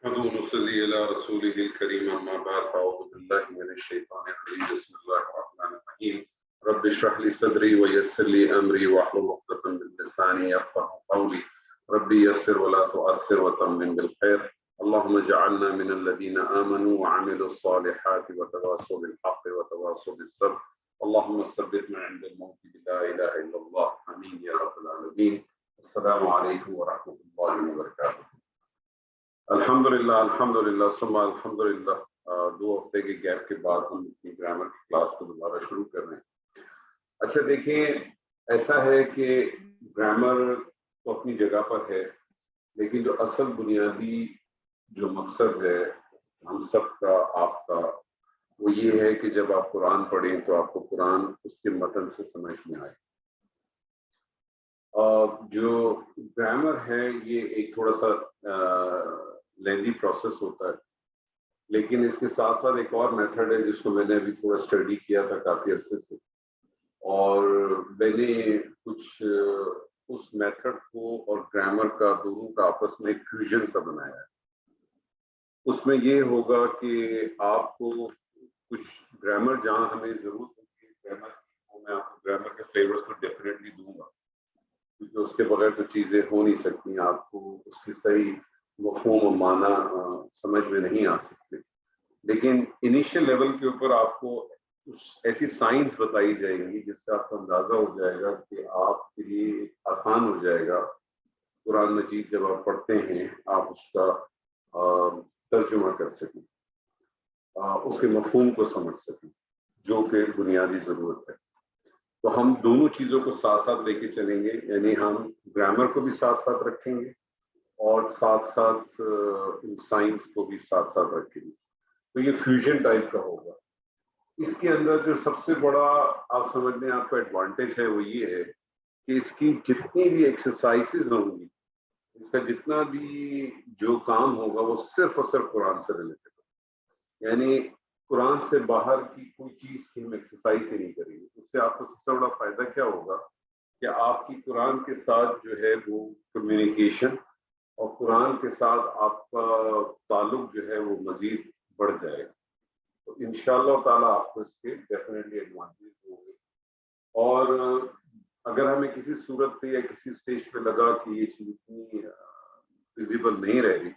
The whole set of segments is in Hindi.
नसल्ली अला रसूलिहिल करीम अम्मा बाद फ़अऊज़ु बिल्लाहि मिनश शैतानिर रजीम बिस्मिल्लाहिर रहमानिर रहीम रब्बि इश्रह ली सदरी व यस्सिर ली अमरी वहलुल उक़दतम मिन लिसानी यफ़क़हू क़ौली रब्बि यस्सिर व ला तुअस्सिर व तम्मिम बिल खैर अल्लाहुम्मा इजअलना मिनल लज़ीना आमनू व अमिलुस सालिहाति व तवासौ बिल हक़्क़ि व तवासौ बिस सब्र अल्लाहुम्मा सब्बितना इंदल मौति बिला इलाहा इल्लल्लाह आमीन या रब्बल आलमीन। अस्सलामु अलैकुम व रहमतुल्लाहि व बरकातुहू। अल्हम्दुलिल्लाह सुम्मा अल्हम्दुलिल्लाह। 2 हफ्ते के गैप के बाद हम अपनी ग्रामर की क्लास को दोबारा शुरू कर रहे हैं। अच्छा देखिए, ऐसा है कि ग्रामर तो अपनी जगह पर है, लेकिन जो असल बुनियादी जो मकसद है हम सब का, आपका, वो ये है कि जब आप कुरान पढ़ें तो आपको कुरान उसके मतन से समझ में आए। जो ग्रामर है ये एक थोड़ा सा लेंदी प्रोसेस होता है, लेकिन इसके साथ साथ एक और मेथड है जिसको मैंने अभी थोड़ा स्टडी किया था काफ़ी अरसे से, और मैंने कुछ उस मेथड को और ग्रामर का दोनों का आपस में एक फ्यूजन सा बनाया है। उसमें ये होगा कि आपको कुछ ग्रामर जहाँ हमें ज़रूरत होगी ग्रामर की, मैं आपको ग्रामर के फ्लेवर्स तो डेफिनेटली दूंगा, क्योंकि उसके बगैर तो चीज़ें हो नहीं सकती, आपको उसकी सही मफ़हूम और माना समझ में नहीं आ सकते। लेकिन इनिशियल लेवल के ऊपर आपको कुछ ऐसी साइंस बताई जाएंगी जिससे आपको अंदाज़ा हो जाएगा कि आपके लिए आसान हो जाएगा कुरान मजीद जब आप पढ़ते हैं आप उसका तर्जुमा कर सकें, उसके मफ़हूम को समझ सकें, जो कि बुनियादी ज़रूरत है। तो हम दोनों चीज़ों को साथ साथ लेके चलेंगे, यानी हम ग्रामर को भी साथ साथ रखेंगे और साथ साथ साइंस को भी साथ साथ रखेंगे। तो ये फ्यूजन टाइप का होगा। इसके अंदर जो सबसे बड़ा आप समझ लें आपका एडवांटेज है वो ये है कि इसकी जितनी भी एक्सरसाइजेज होंगी, इसका जितना भी जो काम होगा वो सिर्फ और सिर्फ कुरान से रिलेटेड है। यानी कुरान से बाहर की कोई चीज़ की हम एक्सरसाइज ही नहीं करेंगे। उससे आपको सबसे बड़ा फायदा क्या होगा कि आपकी कुरान के साथ जो है वो कम्युनिकेशन और कुरान के साथ आपका ताल्लुक जो है वो मजीद बढ़ जाएगा। तो इंशाअल्लाह ताला आपको इसके डेफिनेटली एडवांटेज होंगे। और अगर हमें किसी सूरत पे या किसी स्टेज पे लगा कि ये चीज़ इतनी विजिबल नहीं रह रही,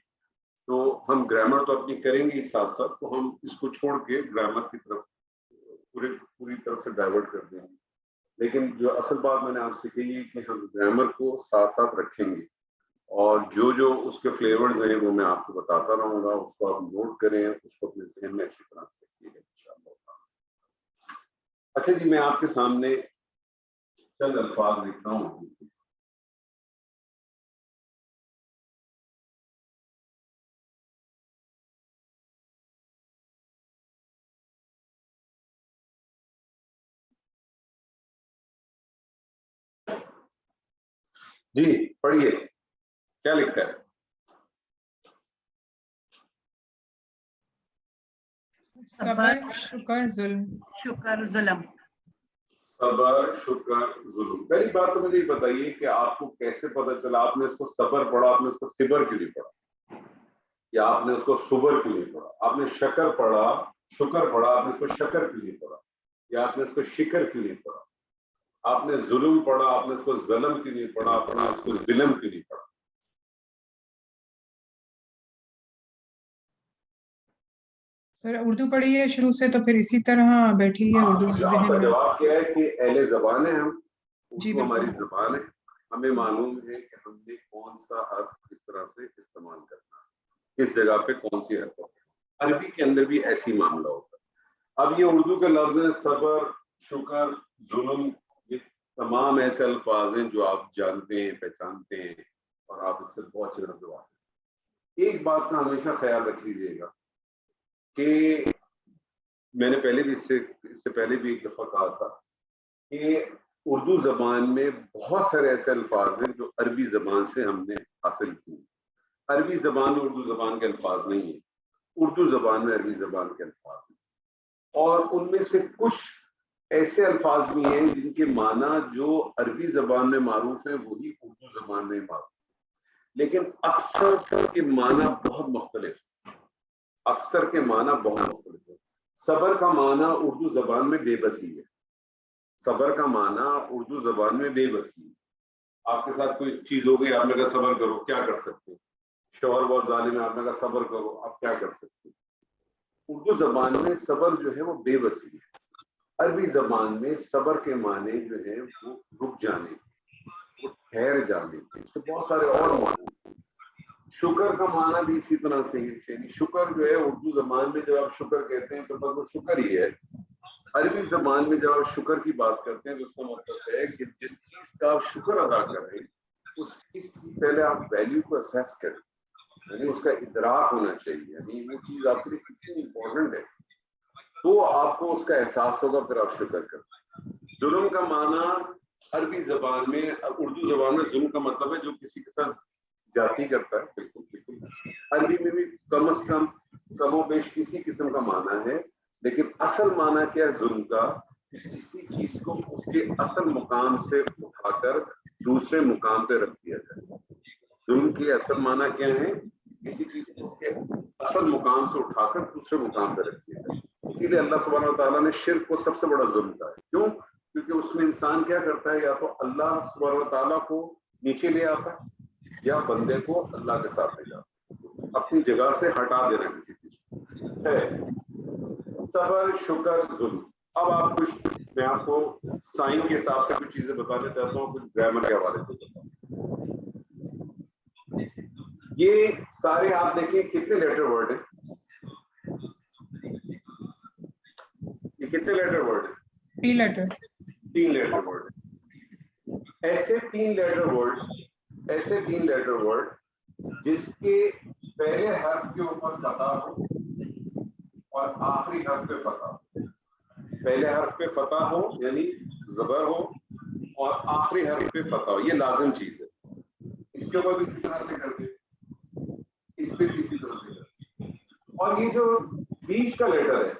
तो हम ग्रामर तो अपनी करेंगे साथ साथ, तो हम इसको छोड़ के ग्रामर की तरफ पूरी तरफ से डाइवर्ट कर देंगे। लेकिन जो असल बात मैंने आपसे कही है कि हम ग्रामर को साथ साथ रखेंगे और जो जो उसके फ्लेवर्स हैं वो मैं आपको बताता रहूँगा, उसको आप नोट करें, उसको अपने जहन में अच्छी तरह से रखिएगा इंशाअल्लाह। अच्छा जी, मैं आपके सामने चंद अल्फाज लिखता हूँ। जी पढ़िए, क्या लिखा है? सबर शुक्र जुल्म। शुक्र जुल्म। सबर शुक्र जुल्म। पहली बात तो मुझे बताइए कि आपको कैसे पता चला आपने इसको सबर पढ़ा, आपने उसको सिबर क्यों नहीं पढ़ा, या आपने उसको सुबर क्यों नहीं पढ़ा? आपने शकर पढ़ा, शुक्र पढ़ा, आपने इसको शकर क्यों नहीं पढ़ा, या आपने इसको शिकर क्यों नहीं पढ़ा? आपने जुल्म पढ़ा, आपने इसको जलम क्यों नहीं पढ़ा, आपने इसको जिलम क्यों नहीं पढ़ा? सर उर्दू पढ़ी है शुरू से, तो फिर इसी तरह बैठी है उर्दू जहन आपका में। जवाब क्या है कि अहले ज़बान है हम, जी उर्दू हमारी बिल्कुल। ज़बान है, हमें मालूम है कि हमने कौन सा हर्फ किस तरह से इस्तेमाल करना है, किस जगह पे कौन सी हर्फ है। अरबी के अंदर भी ऐसी मामला होता है। अब ये उर्दू के लफ्ज़ हैं सबर, शुक्र, जुल्म, ये तमाम ऐसे अल्फाज हैं जो आप जानते हैं, पहचानते हैं और आप इससे बहुत अच्छी तरह से वाकिफ हैं। एक बात का हमेशा ख्याल रख लीजिएगा कि मैंने पहले भी इससे पहले भी एक दफ़ा कहा था कि उर्दू ज़बान में बहुत सारे ऐसे अल्फाज हैं जो अरबी ज़बान से हमने हासिल किए। अरबी ज़बान में उर्दू ज़बान के अल्फाज नहीं है, उर्दू ज़बान में अरबी ज़बान के अल्फाज हैं, और उनमें से कुछ ऐसे अल्फाज भी हैं जिनके माना जो अरबी ज़बान में मारूफ है वही उर्दू ज़बान में मारूफ, लेकिन अक्सर के माना बहुत मुख्तलिफ, अक्सर के माना बहुत मुख्तलिफ है। सबर का माना उर्दू जबान में बेबसी है, सबर का माना उर्दू जबान में बेबसी है। आपके साथ कोई चीज हो गई, आपने कहा सबर करो, क्या कर सकते हैं? शौहर बहुत जालिम है, आपने कहा सबर करो, आप क्या कर सकते हैं? उर्दू जबान में सबर जो है वो बेबसी है। अरबी जबान में सबर के माने जो है वो रुक जाने, वो ठहर जाने, तो बहुत सारे और माने। शुक्र का माना भी इसी तरह से है, यानी शुक्र जो है उर्दू जबान में जब आप शुक्र कहते हैं तो बस वो शुक्र ही है। अरबी जबान में जब आप शुक्र की बात करते हैं तो उसका मतलब है कि जिस चीज का आप शुक्र अदा करें उस चीज की पहले आप वैल्यू को असेस करें, यानी उसका इदराक होना चाहिए, यानी वो चीज आपके लिए कितनी इंपॉर्टेंट है तो आपको उसका एहसास होगा, फिर आप शुक्र करें। जुल्म का माना अरबी जबान में, उर्दू जबान में जुल्म का मतलब है जो किसी के साथ जाती करता है, बिल्कुल बिल्कुल। अरबी में भी कम से कम कमोबेश किसी किस्म का माना है, लेकिन असल माना क्या है जुल्म का? किसी चीज को उसके असल मुकाम से उठाकर दूसरे मुकाम पे रख दिया जाए। जुल्म की असल माना क्या है? किसी चीज को उसके असल मुकाम से उठाकर दूसरे मुकाम पे रख दिया जाए। इसीलिए अल्लाह सुब्हानहू व तआला ने शिर्क को सबसे बड़ा जुल्म कहा है। क्यों? क्योंकि उसमें इंसान क्या करता है, या तो अल्लाह सुब्हानहू व तआला को नीचे ले आता है या बंदे को अल्लाह के साथ ले जाता, अपनी जगह से हटा देना किसी चीज है। सबर, शुक्र, जुल्म। अब आप कुछ, मैं आपको साइन के हिसाब से कुछ चीजें बताना चाहता हूँ, कुछ ग्रामर के हवाले से बताऊँ। ये सारे आप देखिए कितने लेटर वर्ड है, ये कितने लेटर वर्ड है? 3 लेटर, 3 लेटर वर्ड। ऐसे 3 लेटर वर्ड, ऐसे 3 लेटर वर्ड जिसके पहले हर्फ के ऊपर फतह हो और आखिरी हर्फ पे फतह हो। पहले हर्फ पे फतह हो यानी जबर हो और आखिरी हर्फ पे फतह हो, ये लाजिम चीज है। इसके ऊपर भी इसी तरह से करते, इस पे भी इसी तरह से करते। और ये जो बीच का लेटर है,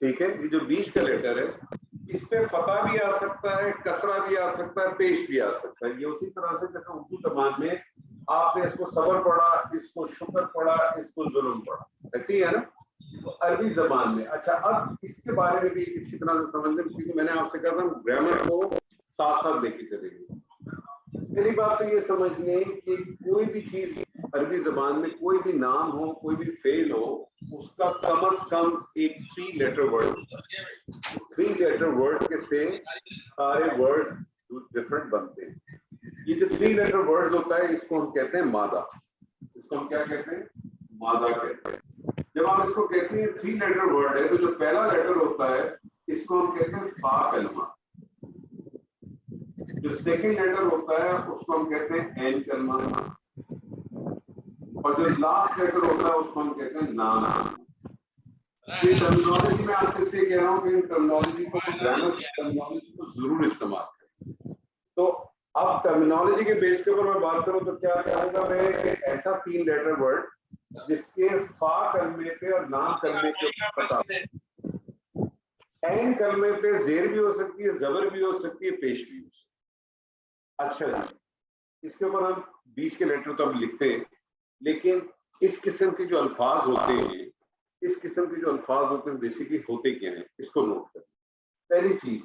ठीक है, ये जो बीच का लेटर है इस पे फतह भी आ सकता है, कसरा भी आ सकता है, पेश भी आ सकता है। ये उसी तरह से जैसे उर्दू जबान में आपने इसको सबर पढ़ा, इसको शुक्र पढ़ा, इसको जुल्म पढ़ा, ऐसे ही है ना? तो अरबी जबान में, अच्छा अब इसके बारे में भी अच्छी तरह से समझ लें, क्योंकि मैंने आपसे कहा था ग्रामर को साथ साथ लेके चलेंगे। पहली बात तो ये समझ लें कि कोई भी चीज अरबी जबान में, कोई भी नाम हो, कोई भी फेल हो, उसका कम से कम एक 3 लेटर वर्ड होता है। 3 लेटर वर्ड के से सारे वर्ड्स डिफरेंट बनते हैं। ये जो 3 लेटर वर्ड्स होता है इसको हम कहते हैं मादा। इसको हम क्या कहते हैं? मादा कहते हैं। जब हम इसको कहते हैं 3 लेटर वर्ड है, तो जो पहला लेटर होता है इसको हम कहते हैं फा कलमा। जो सेकंड लेटर होता है उसको हम कहते हैं एन कलमा, और जो लास्ट लेटर होता है उसको हम कहते हैं नाम। ये टर्मिनोलॉजी में आज इसलिए कह रहा हूँ कि टर्मिनोलॉजी को, ग्रामर टर्मिनोलॉजी को जरूर इस्तेमाल करें। तो अब टर्मिनोलॉजी के बेस के ऊपर मैं बात करूं तो क्या कहूंगा मैं, ऐसा 3 लेटर वर्ड जिसके फा कलमे पे और नाम कलमे पे पता, एन कलमे पे जेर भी हो सकती है, जबर भी हो सकती है, पेश भी हो सकती है। अच्छा जी, इसके ऊपर हम बीच के लेटर तो हम लिखते हैं, लेकिन इस किस्म के जो अल्फाज होते हैं, इस किस्म के जो अल्फाज होते हैं बेसिकली होते क्या हैं, इसको नोट करें। पहली चीज,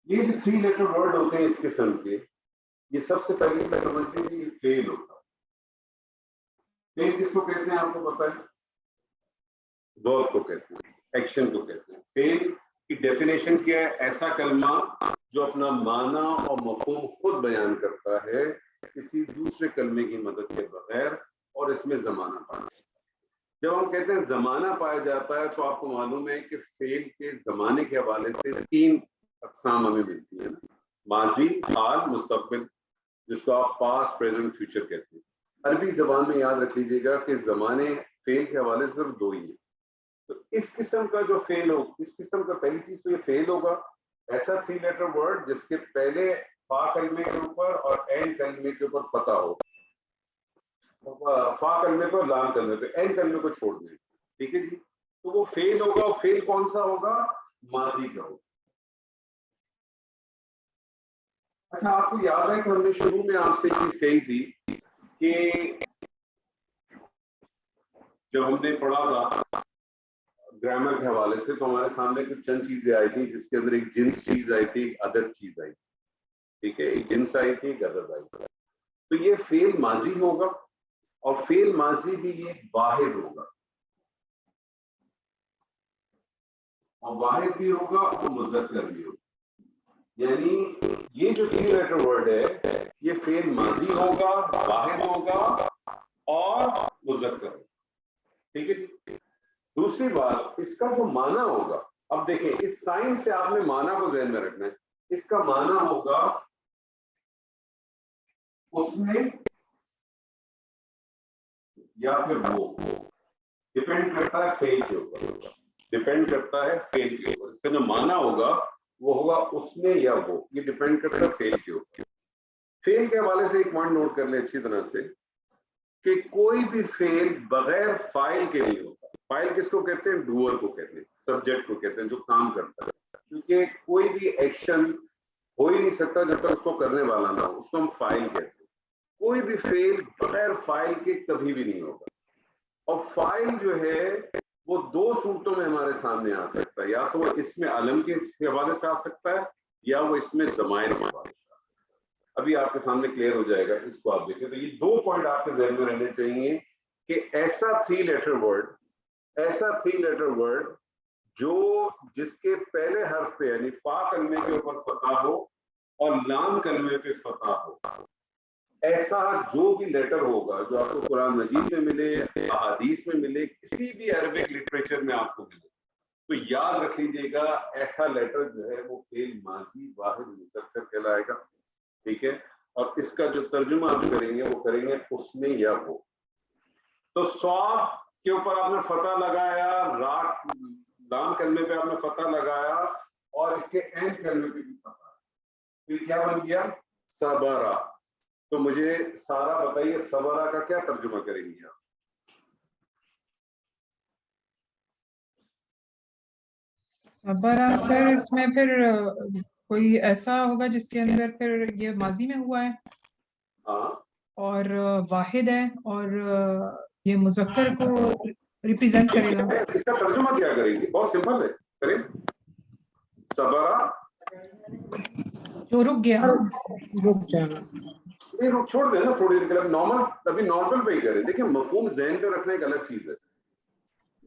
ये जो 3 लेटर वर्ड होते हैं इस किस्म के, ये सबसे पहले मैं समझते हैं कि फेल होता है। फेल किसको कहते हैं आपको पता है? वर्ब को कहते हैं, एक्शन को कहते हैं। फेल की डेफिनेशन क्या है? ऐसा कलमा जो अपना माना और मफहूम खुद बयान करता है किसी दूसरे कलमे की मदद के बगैर, और इसमें जमाना पाया। जब हम कहते हैं जमाना पाया जाता है तो आपको मालूम है कि फेल के जमाने के हवाले से 3 अक़साम हमें मिलती है, माजी, हाल, मुस्तकबिल, जिसको आप पास्ट, प्रेजेंट, फ्यूचर कहते हैं। अरबी जबान में याद रख लीजिएगा कि जमाने फेल के हवाले से सिर्फ 2 ही है। तो इस किस्म का जो फेल हो, इस किस्म का पहली चीज तो ये फेल होगा, ऐसा 3 लेटर वर्ड जिसके पहले फा कलमे के ऊपर और एन कलमे के ऊपर फतह हो, फा कलमे पे और लाम कलमे पे, एन कलमे को छोड़ दें, ठीक है जी। तो वो फेल होगा, और फेल कौन सा होगा? माजी का होगा। अच्छा, आपको याद है कि हमने शुरू में आपसे एक चीज कही थी कि जब हमने पढ़ा था ग्रामर के हवाले से, तो हमारे सामने कुछ चंद चीजें आई थी, जिसके अंदर एक जिन्स चीज आई थी, एक अदद चीज आई थी। ठीक है, एक जिन्स आई थी, एक अदद आई थी। तो ये फेल माजी होगा, और फेल माजी भी ये वाहिद होगा, और वाहिद भी होगा और मुज़क्कर भी होगा। यानी ये जो 3 लेटर वर्ड है, ये फेल माजी होगा, वाहिद होगा और मुज़क्कर होगा। ठीक है। दूसरी बात, इसका जो माना होगा, अब देखें, इस साइन से आपने माना को ध्यान में रखना है। इसका माना होगा उसने या फिर वो, डिपेंड करता है फेल के ऊपर, डिपेंड करता है फेल के ऊपर। इसका जो माना होगा वो होगा उसने या वो, ये डिपेंड करता है फेल के ऊपर। फेल के हवाले से एक पॉइंट नोट कर ले अच्छी तरह से कि कोई भी फेल बगैर फाइल के नहीं होता। फाइल किसको कहते हैं? डूअर को कहते हैं, सब्जेक्ट को कहते हैं, जो काम करता है। क्योंकि कोई भी एक्शन हो ही नहीं सकता जब तक उसको करने वाला ना हो, उसको हम फाइल कहते हैं। कोई भी फेल बगैर फाइल के कभी भी नहीं होगा। और फाइल जो है वो 2 सूरतों में हमारे सामने आ सकता है, या तो वो इसमें अलम के हवाले से आ सकता है, या वो इसमें ज़माइर के हवाले से। अभी आपके सामने क्लियर हो जाएगा, इसको आप देखें। तो ये 2 पॉइंट आपके ज़हन में रहने चाहिए कि ऐसा 3 लेटर वर्ड जो जिसके पहले हर्फ पे यानी फा कलमे के ऊपर फतह हो और लाम कलमे पे फतह हो, ऐसा जो भी लेटर होगा जो आपको कुरान मजीद में मिले, अहादीस में मिले, किसी भी अरबिक लिटरेचर में आपको मिले, तो याद रख लीजिएगा ऐसा लेटर जो है वो फेल माजी वाहिद मुज़क्कर कहलाएगा। ठीक है। और इसका जो तर्जुमा आप करेंगे वो करेंगे उसने या वो। तो स्वाब के ऊपर आपने फतह लगाया, लाम कलमे पे आपने फतह लगाया, और इसके एंड कलमे पे भी फतह, तो क्या बन गया? सबरा। तो मुझे सारा बताइए, सबरा का क्या तर्जुमा करेंगे आप? सबरा सर, इसमें फिर कोई ऐसा होगा जिसके अंदर फिर ये माजी में हुआ है हाँ, और वाहिद है और ये मुज़क्कर को रिप्रेजेंट करेगा। इसका तर्जुमा क्या करेंगे? बहुत सिंपल है, करें सबरा। जो रुक गया, रुक जाना। नहीं, रुक, छोड़ देना थोड़ी देर के लिए, नॉर्मल, अभी नॉर्मल पे ही करें। देखिए, मफहूम ज़हन पे रखना एक अलग चीज है,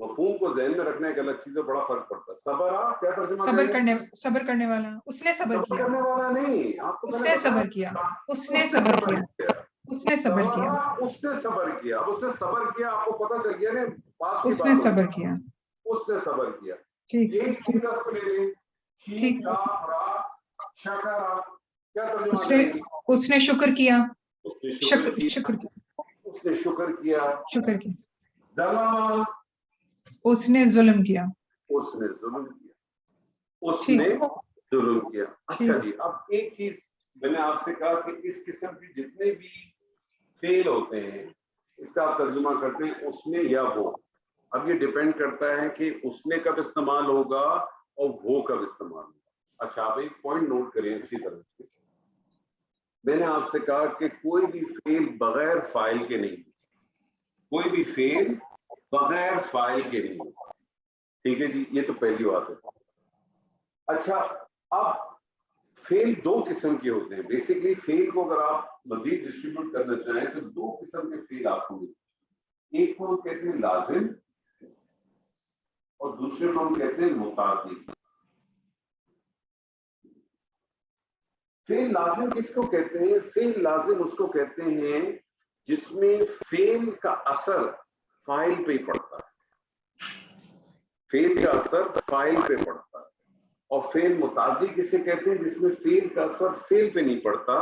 मफहूम को ज़हन में रखना एक अलग चीज है, बड़ा फर्क पड़ता है। सबरा क्या तर्जुमा करेंगे? सबर करने वाला, उसने सबर सबर किया, करने वाला नहीं, आपको मैंने उसने बताया, सबर किया, उसने उसने सबर सबर किया, किया। उसने सबर किया, सबरा, उसने सबर किया। अब उसने सबर किया, आपको पता चल गया ना, पास की उसने बात सबर होगी। किया। उसने सबर किया। ठीक यही सर, चीज उसको ले लें, ठीक। शकरा, क्या तर्जुमा उसने करेंगे? उसने शुक्र किया, उसने शुक्र किया, शुक्र किया, उसने शुक्र किया। शुक्र किया। ज़लम, उसने जुल्म किया। उसने जुल्म किया, उसने ठीक, जुल्म किया। अच्छा ठीक। जी, अब एक चीज मैंने आपसे कहा कि इस किस्म के जितने भी फेल होते हैं, इसका आप तर्जुमा करते हैं उसने या वो। अब ये डिपेंड करता है कि उसने कब इस्तेमाल होगा और वो कब इस्तेमाल होगा। अच्छा, आप एक पॉइंट नोट करें अच्छी तरह से। मैंने आपसे कहा कि कोई भी फेल बगैर फाइल के नहीं, कोई भी फेल बगैर फाइल के नहीं होता। ठीक है जी, ये तो पहली बात है। अच्छा, अब फेल 2 किस्म के होते हैं। बेसिकली फेल को अगर आप मजीद डिस्ट्रीब्यूट करना चाहें तो 2 किस्म के फेल आपको मिलते हैं। एक को हम कहते हैं लाजिम और दूसरे को हम कहते हैं मुतादी। फेल लाजिम किसको कहते हैं? फेल लाजिम उसको कहते हैं जिसमें फेल का असर फाइल पे पड़ता है, फेल का असर फाइल पे पड़ता है। और फेल मुतादी किसे कहते हैं? जिसमें फेल का असर फेल पे नहीं पड़ता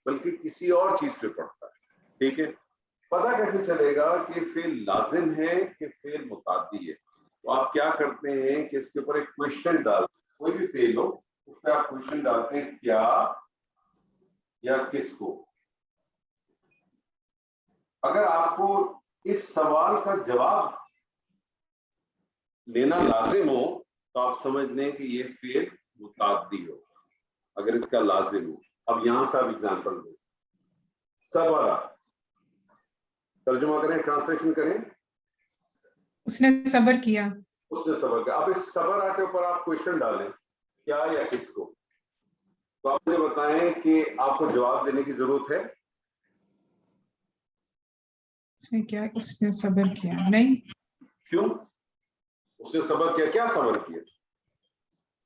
बल्कि किसी और चीज पे पड़ता है। ठीक है। पता कैसे चलेगा कि फेल लाजिम है कि फेल मुतादी है? तो आप क्या करते हैं कि इसके ऊपर एक क्वेश्चन डाल, कोई भी फेल हो उस पर आप क्वेश्चन डालते हैं, क्या या किसको। अगर आपको इस सवाल का जवाब लेना लाजिम हो तो आप समझ लें कि ये फेल मुतादी हो, अगर इसका लाजिम हो। अब यहां से आप एग्जाम्पल दें। सबरा, तर्जुमा करें, ट्रांसलेशन करें। उसने सब्र किया। उसने सबर किया। अब इस सबरा के ऊपर आप क्वेश्चन डालें, क्या या किसको, तो आप मुझे बताएं कि आपको जवाब देने की जरूरत है। उसने क्या, उसने सब्र किया? नहीं। क्यों? उसने सबर किया, क्या सबर किया,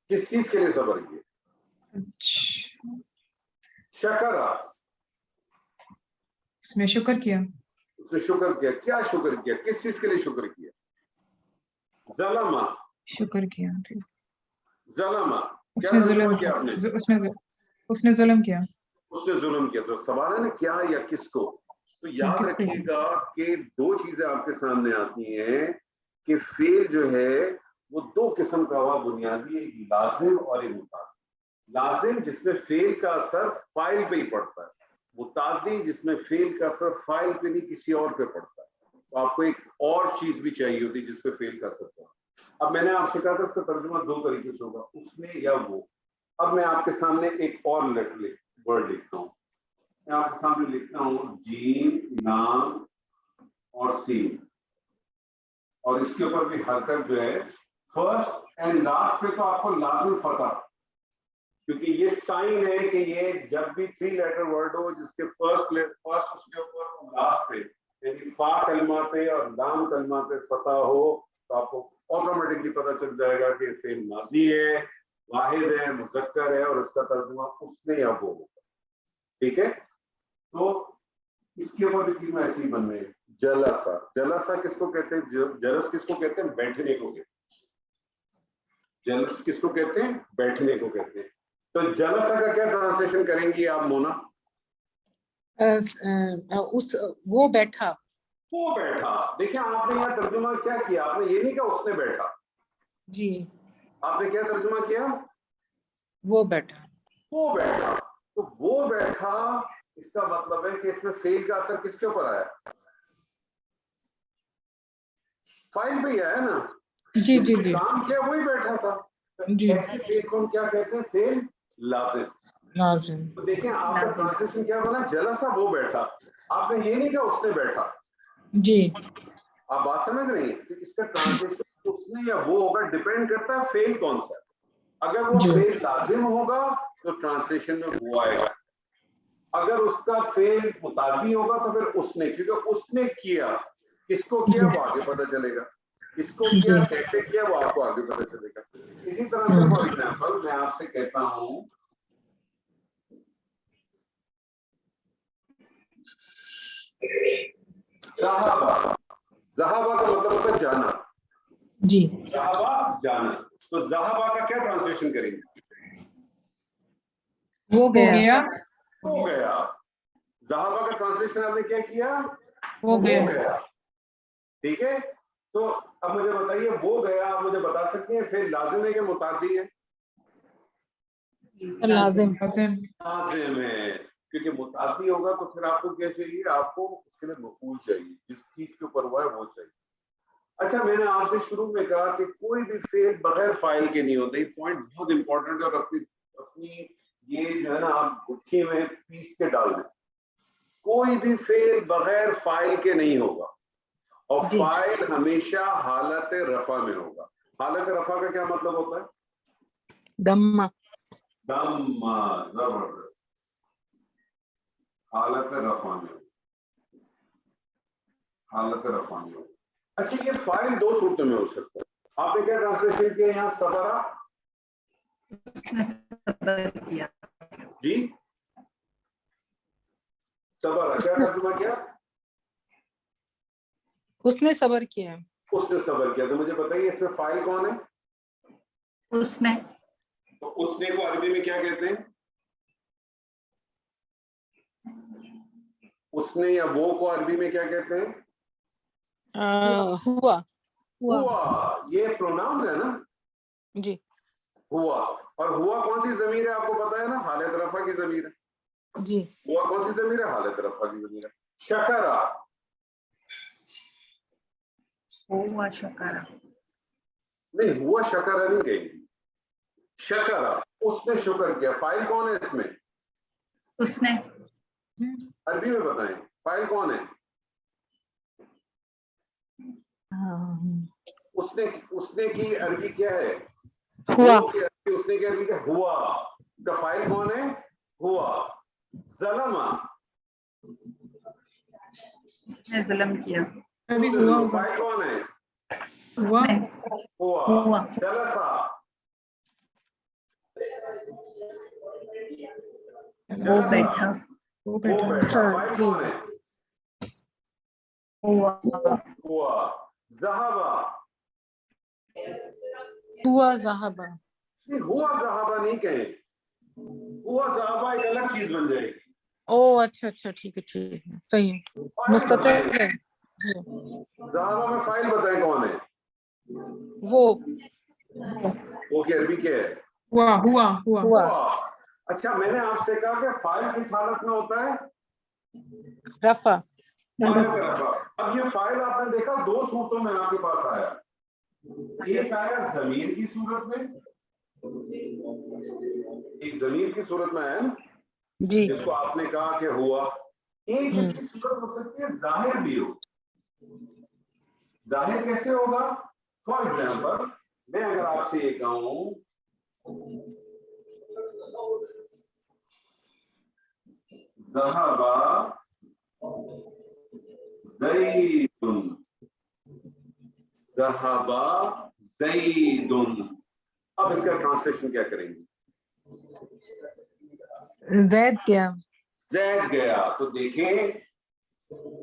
किस चीज के लिए सबर किया? अच्छा, शकरा, उसने शुक्र किया। उसने शुक्र किया, क्या शुक्र किया, किस चीज के लिए शुक्र किया? जलमा, शुक्र किया, ठीक। जलमा, क्या उसने तर्जुमा जुल्म किया किया। आपने? उसने जुल्म किया। उसने जुल्म किया। तो सवाल है ना, क्या या किसको। तो क्या, याद किसको? रखिएगा कि दो चीजें आपके सामने आती हैं कि फेल जो है वो दो किस्म का हुआ बुनियादी, एक लाजिम और एक मुतादी। लाजिम जिसमें फेल का असर फाइल पे ही पड़ता है, मुतादी जिसमें फेल का असर फाइल पे नहीं किसी और पे पड़ता है। तो आपको एक और चीज भी चाहिए होती है जिसपे फेल का असर पड़ता। अब मैंने आपसे कहा था इसका तर्जुमा दो तरीके से होगा, उसने या वो। अब मैं आपके सामने एक और वर्ड लिखता हूँ। मैं आपके सामने लिखता हूँ जीम, नाम और सीन, और इसके ऊपर भी हरकत जो है फर्स्ट एंड लास्ट पे तो आपको लाजिम फता, क्योंकि ये साइन है कि ये जब भी 3 लेटर वर्ड हो जिसके फर्स्ट उसके ऊपर और लास्ट पे, यानी फा कलमा पे और लाम कलमा पे फता हो, तो आपको ऑटोमेटिकली पता चल जाएगा कि फेल माजी है, वाहिद है, मुज़क्कर है, और उसका तर्जुमा उसने या वो होगा। ठीक है, तो इसके ऊपर भी तीनों ऐसे ही बन रहे हैं। जलसा, जलसा किसको कहते हैं? जलस किसको कहते हैं? बैठने को कहते हैं। जलस किसको कहते हैं? बैठने को कहते हैं। तो जलसा का क्या ट्रांसलेशन करेंगी आप मोना? वो बैठा। वो बैठा। देखिए आपने यहाँ तर्जुमा क्या किया, आपने ये नहीं कहा उसने बैठा जी, आपने क्या तर्जुमा किया? वो बैठा। वो बैठा। तो वो बैठा, इसका मतलब है कि इसमें फेल का असर किसके ऊपर आया? फाइल पे ही आया ना। जी जी जी काम किया वही बैठा था। तो जी, ऐसे फेल को हम क्या कहते हैं? फेल लाजिम। लाजिम। तो देखें आपका ट्रांसलेशन क्या बना? जलसा वो बैठा। आपने ये नहीं कहा उसने बैठा। जी आप बात समझ रही हैं कि इसका ट्रांसलेशन उसने या वो होगा, डिपेंड करता है फेल कौन सा है। अगर वो जी फेल लाजिम होगा तो ट्रांसलेशन में वो आएगा, अगर उसका फेल मुतादी होगा तो फिर उसने, क्योंकि उसने किया, किसको किया वो आगे पता चलेगा, किसको किया कैसे किया वो आपको आगे पता चलेगा। इसी तरह से फॉर एग्जाम्पल मैं आपसे कहता हूं ज़हाबा, ज़हाबा का मतलब होता है जाना। जी, ज़हाबा जाना। तो ज़हाबा का क्या ट्रांसलेशन करेंगे? वो हो गया। गया। हो गया। ज़हाबा का ट्रांसलेशन आपने क्या किया? हो गया। गया। ठीक है, तो अब मुझे बताइए वो गया, आप मुझे बता सकते हैं फिर लाजिम है कि मुतादी है? लाजिम। लाजिम। लाजिम है, क्योंकि मुतादी होगा तो फिर आपको क्या चाहिए? आपको उसके लिए मफूल चाहिए, जिस चीज के ऊपर हुआ है वो चाहिए। अच्छा, मैंने आपसे शुरू में कहा कि कोई भी फेल बगैर फाइल के नहीं होता। ये पॉइंट बहुत इंपॉर्टेंट है, और अपनी ये जो है ना आप गुत्थी में पीस के डाल दें। कोई भी फेल बगैर फाइल के नहीं होगा, और जी। फाइल हमेशा हालत रफा में होगा। हालत रफा का क्या मतलब होता है? दम्मा। दम्मा, जबरदस्त। हालत रफा में, हालत रफा में। अच्छा, ये फाइल दो सूरतों में हो सकता है। आपने क्या ट्रांसलेशन किया यहाँ? सबरा, उसने सब्र किया। जी सबरा, क्या तर्जुमा किया? उसने सब्र किया। उसने सबर किया। तो मुझे बताइए इसमें फाइल कौन है? उसने। तो उसने को अरबी में क्या कहते हैं? उसने या वो को अरबी में क्या कहते हैं? हुआ। हुआ। ये प्रोनाउन है ना, जी हुआ। और हुआ कौन सी जमीर है आपको पता है ना? हालत रफा की जमीर है। जी। हुआ कौन सी जमीर है? हालत रफा की जमीर है। शकरा, हुआ शकरा। नहीं हुआ शकरा नहीं कहेंगी, शकरा, उसने शुक्र किया। फाइल कौन है इसमें? उसने अरबी में बताएं, फाइल कौन है? उसने, उसने की अरबी क्या है? हुआ। वो की अरबी, उसने की अरबी क्या? हुआ। तो फाइल कौन है? हुआ। ज़लमा, उसने जुल्म किया। अभी हुआ होगा। फाइल कौन है? हुआ। उसने हुआ। हुआ। जलसा, वो बैठा। वो वो बैठा। बैठा। फाइल जी, कौन जी। है? हुआ। हुआ। ज़हाबा, हुआ ज़हाबा। नहीं, हुआ ज़हाबा नहीं कहें, हुआ ज़हाबा एक अलग चीज बन जाएगी। ओ अच्छा अच्छा, ठीक है, सही है, फाइल मुस्ततिर बताएं, है। जी। ज़हाबा में फाइल बताएं कौन है? वो की अरबी क्या है? हुआ हुआ हुआ। हुआ। अच्छा, मैंने आपसे कहा कि फाइल किस हालत में होता है? रफा। फाइल का रफा। अब ये फाइल आपने देखा दो सूरतों में आपके पास आया। एक आया जमीर की सूरत में, एक जमीर की सूरत में आया ना, जी। जिसको आपने कहा कि हुआ। एक इसकी सूरत हो सकती है जाहिर भी हो। जाहिर कैसे होगा? फॉर एग्जाम्पल, मैं अगर आपसे ये कहूं ज़हबा ज़ैदुन, ज़हबा ज़ैदुन। अब इसका ट्रांसलेशन क्या करेंगे? जैद क्या? जैद गया। तो देखें,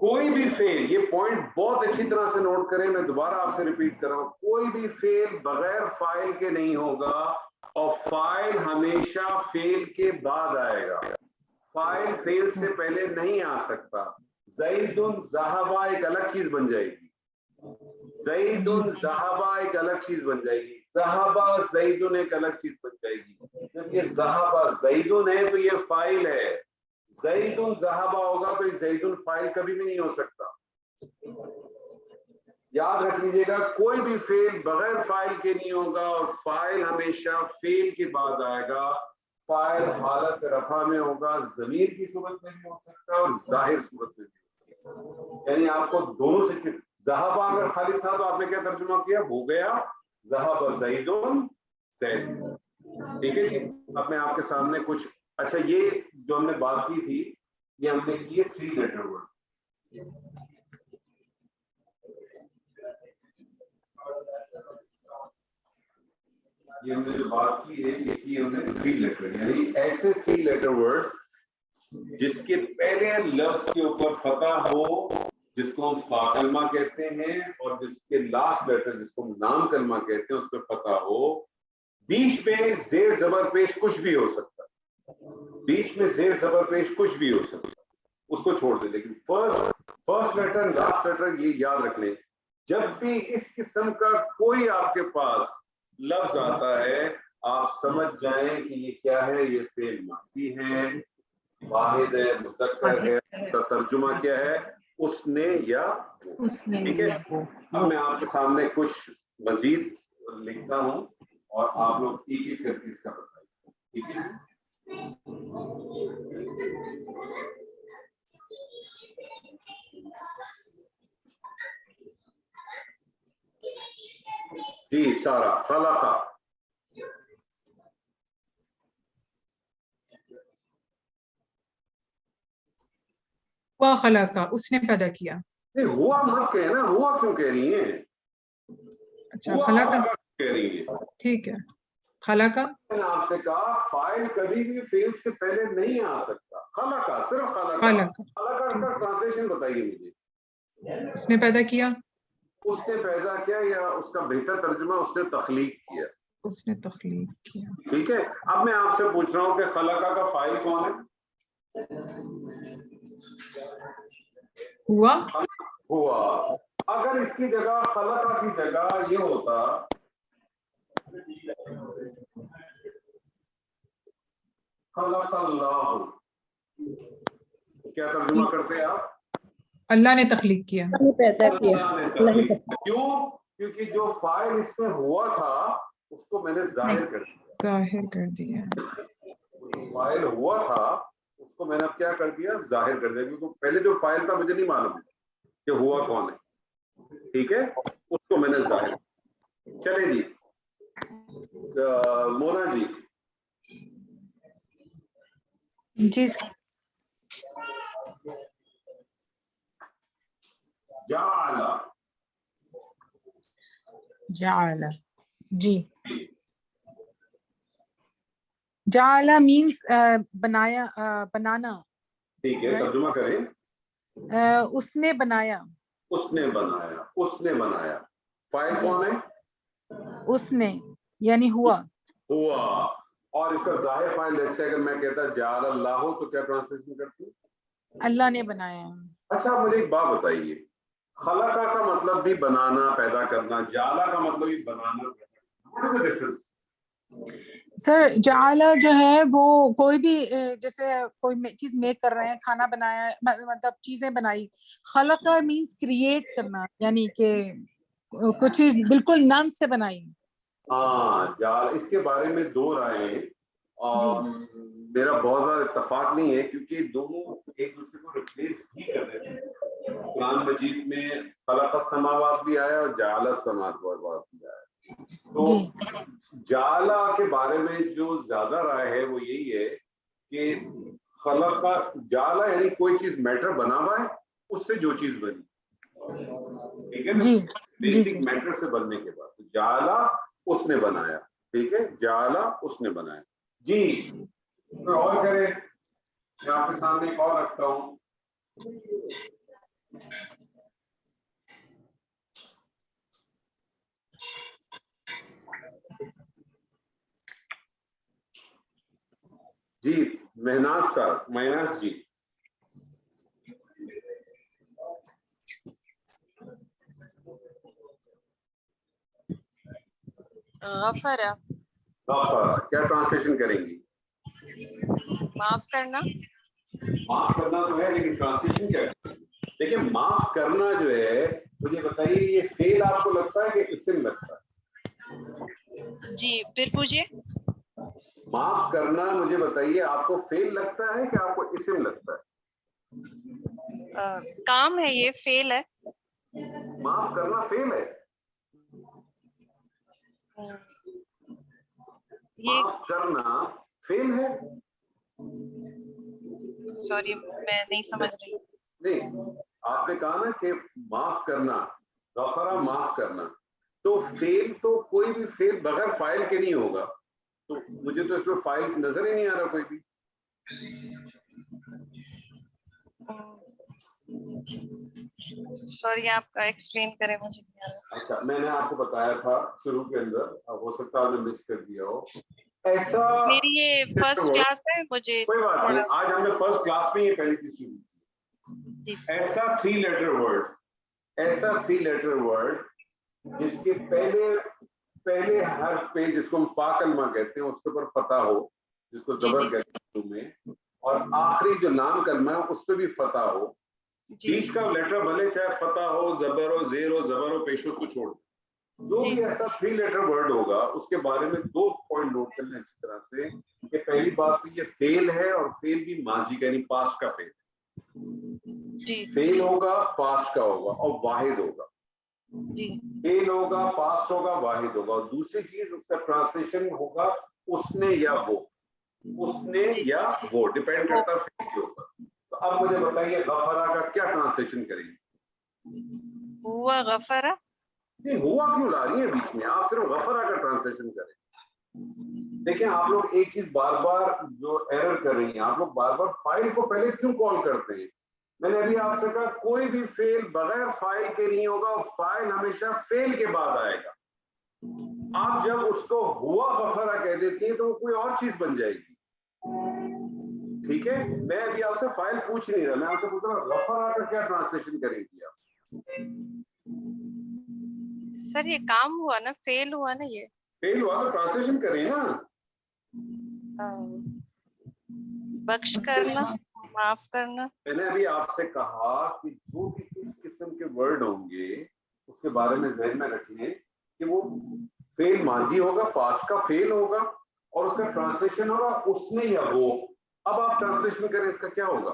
कोई भी फेल, ये पॉइंट बहुत अच्छी तरह से नोट करें, मैं दोबारा आपसे रिपीट कर रहा हूं, कोई भी फेल बगैर फाइल के नहीं होगा, और फाइल हमेशा फेल के बाद आएगा। फाइल फेल से पहले नहीं आ सकता। ज़ैदुन ज़हाबा एक अलग चीज बन जाएगी, ज़ैदुन ज़हाबा एक अलग चीज बन जाएगी, ज़हाबा ज़ैदुन एक अलग चीज बन जाएगी। जब ये ज़हाबा ज़ैदुन है तो ये फाइल है, ज़ैदुन ज़हाबा होगा तो ये ज़ैदुन फाइल कभी भी नहीं हो सकता। याद रख लीजिएगा, कोई भी फेल बगैर फाइल के नहीं होगा, और फाइल हमेशा फेल के बाद आएगा। फाइल हालत रफा में होगा, ज़मीर की सूरत में भी हो सकता है और जाहिर सूरत में भी हो सकता है। यानी आपको दोनों से, ज़हाबा अगर खाली था तो आपने क्या तर्जुमा किया? हो गया ज़हाबा ज़ैदुन ज़ैद। ठीक है जी। अब मैं आपके सामने कुछ, अच्छा ये जो हमने बात की थी, ये हमने की है 3 लेटर वर्ड। ये हमने जो बात की है, ये की हमने 3 लेटर, यानी ऐसे 3 लेटर वर्ड जिसके पहले लफ्ज के ऊपर फतह हो, जिसको हम फा कलमा कहते हैं, और जिसके लास्ट लेटर जिसको हम नाम कलमा कहते हैं उस पर फतह हो। बीच में जेर जबर पेश कुछ भी हो सकता है, बीच में जेर जबर पेश कुछ भी हो सकता है, उसको छोड़ दे। लेकिन फर्स्ट लेटर लास्ट लेटर ये याद रख लें, जब भी इस किस्म का कोई आपके पास लफ्ज आता है, आप समझ जाएं कि ये क्या है, ये फेल मासी है, वाहिद है, मुज़क्कर है, तर्जुमा क्या है? उसने या उसने ठीक है। या वो। अब मैं आपके सामने कुछ मजीद लिखता हूं और आप लोग एक एक करके इसका बताइए, ठीक है? जी सारा, खलका, हुआ खलका, उसने पैदा किया। नहीं हुआ मत कहे ना, हुआ क्यों कह रही है? अच्छा हुआ खलका, कह रही है। ठीक है। खलका, मैंने आपसे कहा फाइल कभी भी फेल से पहले नहीं आ सकता। खलका, सिर्फ खलका। खलका, खलका का ट्रांसलेशन बताइए मुझे। उसने पैदा किया। उसने पैदा किया, या उसका बेहतर तर्जुमा उसने तख्लीक किया। उसने तख्लीक किया। ठीक है। अब मैं आपसे पूछ रहा हूं कि खलका का फाइल कौन है? हुआ। हुआ। अगर इसकी जगह, खलका की जगह ये होता, खलकल्लाहु, क्या तर्जुमा करते हैं आप? अल्लाह ने तख्लीक किया। पैदा किया। अल्लाह ने तख्लीक किया। क्यों? क्योंकि जो फाइल इसमें हुआ था उसको मैंने जाहिर कर दिया। जाहिर कर दिया। फाइल हुआ था उसको मैंने अब क्या कर दिया, जाहिर कर दिया, क्योंकि पहले जो फाइल था मुझे नहीं मालूम कि हुआ कौन है, ठीक है, उसको मैंने जाहिर। चले जी, मोना जी। जी जाला, जाला, जी। जाला मीन्स बनाया, बनाना। ठीक है, Right. तर्जुमा करें। उसने बनाया, उसने बनाया, उसने बनाया। फाइल जी। कौन है? उसने यानी हुआ। हुआ। और इसका जाहिर फाइल जैसे अगर मैं कहता जाल अल्लाह तो क्या ट्रांसलेशन करती? अल्लाह ने बनाया। अच्छा, आप मुझे एक बात बताइए, खलका का मतलब भी बनाना, पैदा करना, जाला का मतलब भी बनाना, पैदा करना। What is the difference? Sir जाला जो है वो कोई भी जैसे कोई चीज मेक कर रहे हैं, खाना बनाया, मतलब चीजें बनाई। खलका मीन्स क्रिएट करना, यानी कि कुछ चीज बिल्कुल नन से बनाई। हाँ, जाल, इसके बारे में दो राय हैं और मेरा बहुत ज्यादा इत्तेफाक नहीं है, क्योंकि दोनों एक दूसरे को रिप्लेस ही कर रहे थे। कुरान मजीद में खलक समावात भी आया और जाल समावात भी आया। तो जाला के बारे में जो ज्यादा राय है वो यही है कि खलक का जाला यानी कोई चीज मैटर बना हुआ है, उससे जो चीज बनी, ठीक है ना, बेसिक मैटर से बनने के बाद। तो जाला उसने बनाया, ठीक है, जाला उसने बनाया। जी, कोई और करे? मैं आपके सामने एक और रखता हूं। जी, मेहनाज साहब, मेहनाज जी। गफरा, गफरा क्या ट्रांसलेशन करेंगी? माफ करना। माफ करना तो है, लेकिन ट्रांसलेशन क्या है? देखिए, माफ करना जो है, मुझे बताइए, ये फेल आपको लगता है कि इस्म लगता है? जी, फिर पूछिए। माफ करना मुझे बताइए, आपको फेल लगता है कि आपको इस्म लगता है? काम है, ये फेल है। माफ करना फेल है? ये माफ करना फेल है? सॉरी, मैं नहीं समझ रही। नहीं, आपने कहा ना कि माफ करना, गफरा माफ करना, तो फेल तो कोई भी फेल बगैर फाइल के नहीं होगा। तो मुझे तो इसमें फाइल नजर ही नहीं आ रहा कोई भी। सॉरी, आप एक्सप्लेन करें, मुझे नहीं आ रहा। अच्छा, मैंने आपको बताया था शुरू के अंदर, हो सकता है आपने मिस कर दिया हो। ऐसा मेरी ये फर्स्ट क्लास है, मुझे कोई बात नहीं, थोड़ा। आज हमने फर्स्ट क्लास में ये पहली चीज शुरू। ऐसा 3 लेटर वर्ड, ऐसा 3 लेटर वर्ड जिसके पहले हर्फ पे, जिसको हम फा कलमा कहते हैं, उसके ऊपर फतह हो, जिसको जबर कहते हैं उर्दू में, और आखिरी जो लाम कलमा है उस पर भी फतह हो। बीच का लेटर भले चाहे फतह हो, जबर हो, जेर हो, जबर हो, पेश हो, उसको छोड़ दो। जो भी ऐसा 3 लेटर वर्ड होगा उसके बारे में 2 पॉइंट नोट कर लें अच्छी तरह से, कि पहली बात तो ये फेल है, और फेल भी माजी का यानी पास्ट का फेल। फेल होगा, पास्ट का होगा और वाहिद होगा। फेल होगा, पास्ट होगा, वाहिद होगा। और दूसरी चीज, उसका ट्रांसलेशन होगा उसने या वो, उसने या वो, डिपेंड करता है फेल के ऊपर। तो अब मुझे बताइए, गफरा का क्या ट्रांसलेशन करेंगे? हुआ गफरा। नहीं, हुआ क्यों ला रही है बीच में? आप सिर्फ गफरा का ट्रांसलेशन करें। देखिए, आप लोग एक चीज बार बार जो एरर कर रही हैं, आप लोग बार बार फाइल को पहले क्यों कॉल करते हैं? मैंने अभी आपसे कहा कोई भी फेल बगैर फाइल के नहीं होगा, फाइल हमेशा फेल के बाद आएगा। आप जब उसको हुआ गफरा कह देती हैं तो वो कोई और चीज बन जाएगी, ठीक है? मैं अभी आपसे फाइल पूछ नहीं रहा, मैं आपसे पूछ रहा हूँ गफरा का क्या ट्रांसलेशन करेंगी आप? सर, ये काम हुआ ना, फेल हुआ ना, ये फेल हुआ तो ट्रांसलेशन करें ना। बख्श करना, माफ करना। मैंने अभी आपसे कहा कि जो भी इस किस्म के वर्ड होंगे उसके बारे में ध्यान में रख लें कि वो फेल माजी होगा, पास्ट का फेल होगा, और उसका ट्रांसलेशन होगा उसने या वो। अब आप ट्रांसलेशन करें, इसका क्या होगा?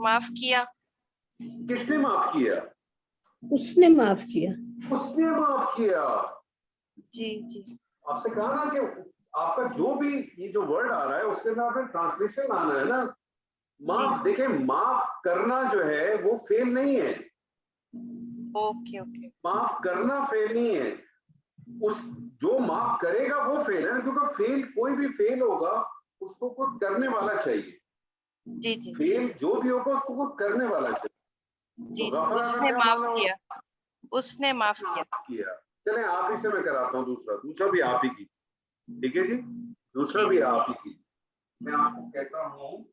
माफ किया। किसने माफ किया? उसने माफ किया। उसने माफ किया। जी जी। आपसे कहा ना कि आपका जो भी ये जो वर्ड आ रहा है उसके साथ में ट्रांसलेशन आना है ना। माफ, देखें, माफ करना जो है वो फेल नहीं है। Okay okay. माफ करना फेल नहीं है, उस जो माफ करेगा वो फेल है, क्योंकि फेल, कोई भी फेल होगा उसको कोई करने वाला चाहिए। जी जी फेल जो भी होगा उसको कोई करने वाला चाहिए। जी। तो गफरा का उसने क्या माफ माना होगा? किया। उसने माफ किया। किया। चलें, आप ही से मैं कराता हूँ दूसरा भी आप ही की, ठीक है जी? दूसरा जी। भी आप ही की। मैं आपको कहता हूँ,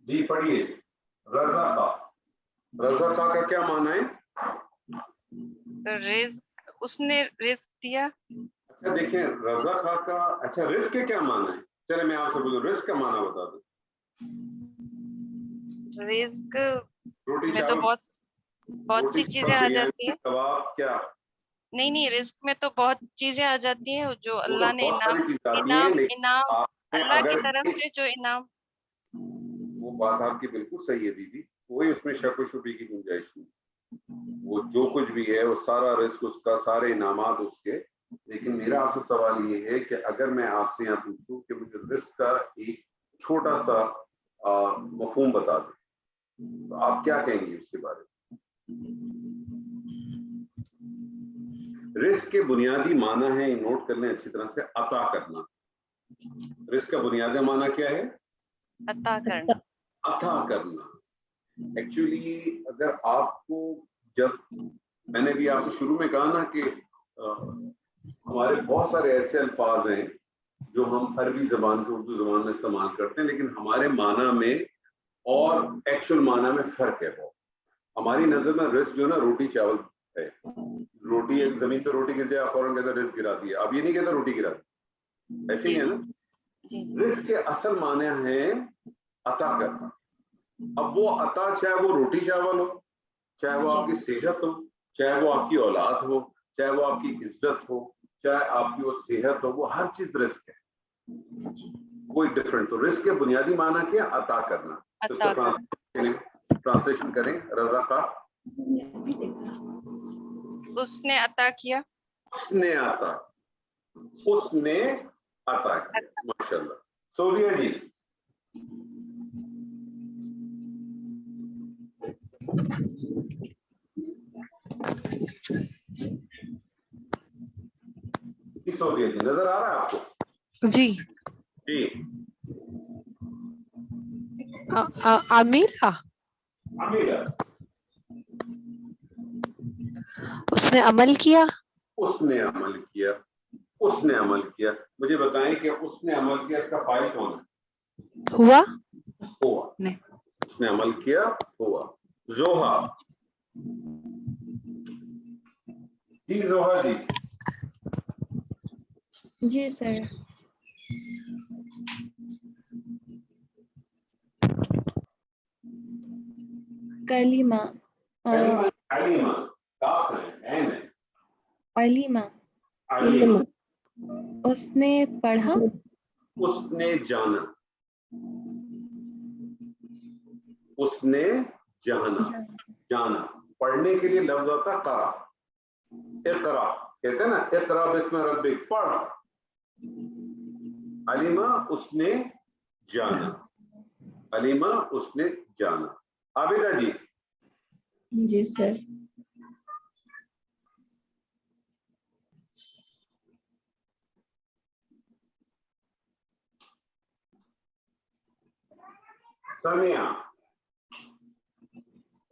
जी पढ़िए। रज़ाक़ा, रज़ाक़ा का क्या माना है? रिस्क, उसने रिस्क दिया। अच्छा देखें, रज़ाक़ा का, अच्छा रिस्क के क्या माना है? चले मैं आपसे बोलूं, रिस्क का माना बता दो। रिस्क रोटी में तो चावल, बहुत सी चीजें आ जाती है। कबाब, क्या? नहीं, रिस्क में तो बहुत चीजें आ जाती है जो वो तो अल्लाह ने बहुत सारी चीजें आती हैं, इनाम लेकिन इनाम आपने अल्लाह की अगर तरफ से जो इनाम। वो बात आपकी बिल्कुल सही है दीदी, कोई उसमें शक व शुबे की गुंजाइश नहीं। वो जो कुछ भी है वो सारा रिस्क उसका, सारे इनामात उसके। लेकिन मेरा आपसे सवाल ये है कि अगर मैं आपसे यहाँ पूछूं कि मुझे रिस्क का एक छोटा सा मफहूम बता दें, तो आप क्या कहेंगे उसके बारे में? रिस्क के बुनियादी माना है, नोट कर लें अच्छी तरह से, अता करना। रिस्क का बुनियादी माना क्या है? अता करना। अता करना। एक्चुअली अगर आपको, जब मैंने भी आपसे शुरू में कहा ना कि हमारे बहुत सारे ऐसे अल्फाज हैं जो हम अरबी जबान के, उर्दू जबान में इस्तेमाल करते हैं, लेकिन हमारे माना में और एक्चुअल माना में फर्क है बहुत। हमारी नजर में रिस्क जो है ना, रोटी चावल है। रोटी, एक जमीन पे रोटी गिर जाए आप फौरन कहते रिस्क गिरा दिया, अब ये नहीं कहते रोटी गिरा दी, ऐसे ही है ना। रिस्क के असल माने हैं अता करना। अब वो अता, चाहे वो रोटी चावल हो, चाहे वो आपकी सेहत हो, चाहे वो आपकी औलाद हो, चाहे वो आपकी इज्जत हो, चाहे आपकी वो सेहत हो, वो हर चीज रिस्क है, कोई डिफरेंट। तो रिस्क के बुनियादी माना क्या? अता करना। तो इसका ट्रांसलेशन करें, रज़ाक़ा। उसने अता किया। उसने अता, उसने अता किया। माशाल्लाह। सोबिया जी, सोबिया जी नजर आ रहा है आपको? जी। जी। आमिरा, अमीरा, उसने अमल किया। उसने अमल किया। उसने अमल किया। मुझे बताएं कि उसने अमल किया, इसका फाइल कौन है? हुआ। हुआ। उसने अमल किया, हुआ। जोहा जी, जोहा जी। जी सर। कलीमा। अलीमा, काफ है, ऐन है। अलीमा। अलीमा, उसने पढ़ा। उसने जाना। उसने जाना। जाना, पढ़ने के लिए लफ्ज होता है करा। इकरा कहते हैं ना, इकरा बिस्म रब्बिक, पढ़। अलीमा, उसने जाना। अलीमा, उसने जाना। आबिदा जी। जी सर। समिया,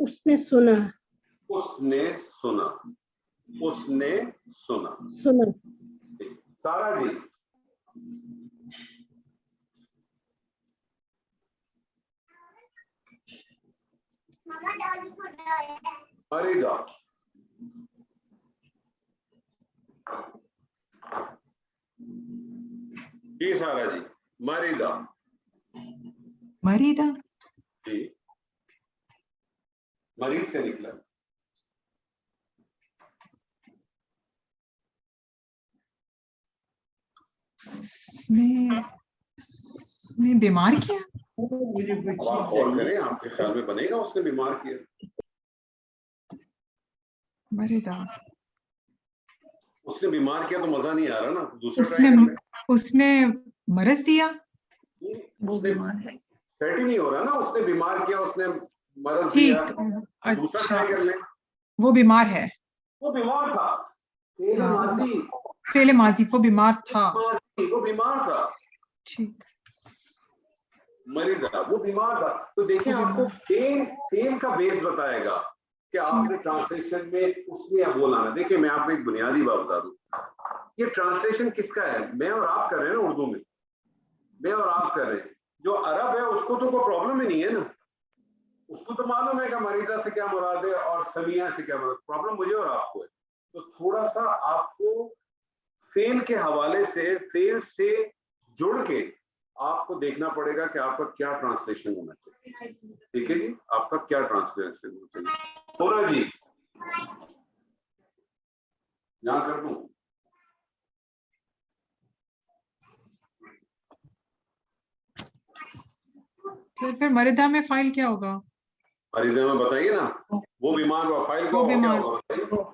उसने सुना। उसने सुना। उसने सुना। सुना। सारा जी। मरीदा, जी सारा जी। मरीदा, मरीदा जी, मरीज से निकला। उसने बीमार किया। अब आप गौर करें, आपके ख्याल में बनेगा उसने बीमार किया? मरीदा उसने बीमार किया तो मजा नहीं आ रहा ना, दूसरा उसने try कर ले। उसने मरज दिया। वो उसने बीमार है। सेट ही नहीं हो रहा ना, उसने बीमार किया, उसने मरज ठीक, दिया, दूसरा अच्छा, ट्राई कर ले। वो बीमार है। वो बीमार था, फेल हाँ। माजी, फेल माजी, वो बीमार था। वो बीमार था। ठीक, मरीदा, वो बीमार था। तो देखिए, वो आपको बीमार। फेल का बेस बताएगा कि आपने ट्रांसलेशन में उसने या वो लाना। देखिए, मैं आपको एक बुनियादी बात बता दूं, ये ट्रांसलेशन किसका है? मैं और आप कर रहे हैं ना उर्दू में, मैं और आप कर रहे हैं। जो अरब है उसको तो कोई प्रॉब्लम ही नहीं है ना, उसको तो मालूम है कि मरीदा से क्या मुराद है और समिया से क्या मुराद। प्रॉब्लम मुझे और आपको है। तो थोड़ा सा आपको फेल के हवाले से, फेल से जुड़ के आपको देखना पड़ेगा कि आपका क्या ट्रांसलेशन होना चाहिए। ठीक है जी, आपका क्या ट्रांसलेशन होना चाहिए। थोड़ा जी यहाँ कर दूं। फिर मरीदा में फाइल क्या होगा? मरीदा में बताइए ना, वो बीमार हुआ, फाइल वो को क्या बीमार। होगा बताइए।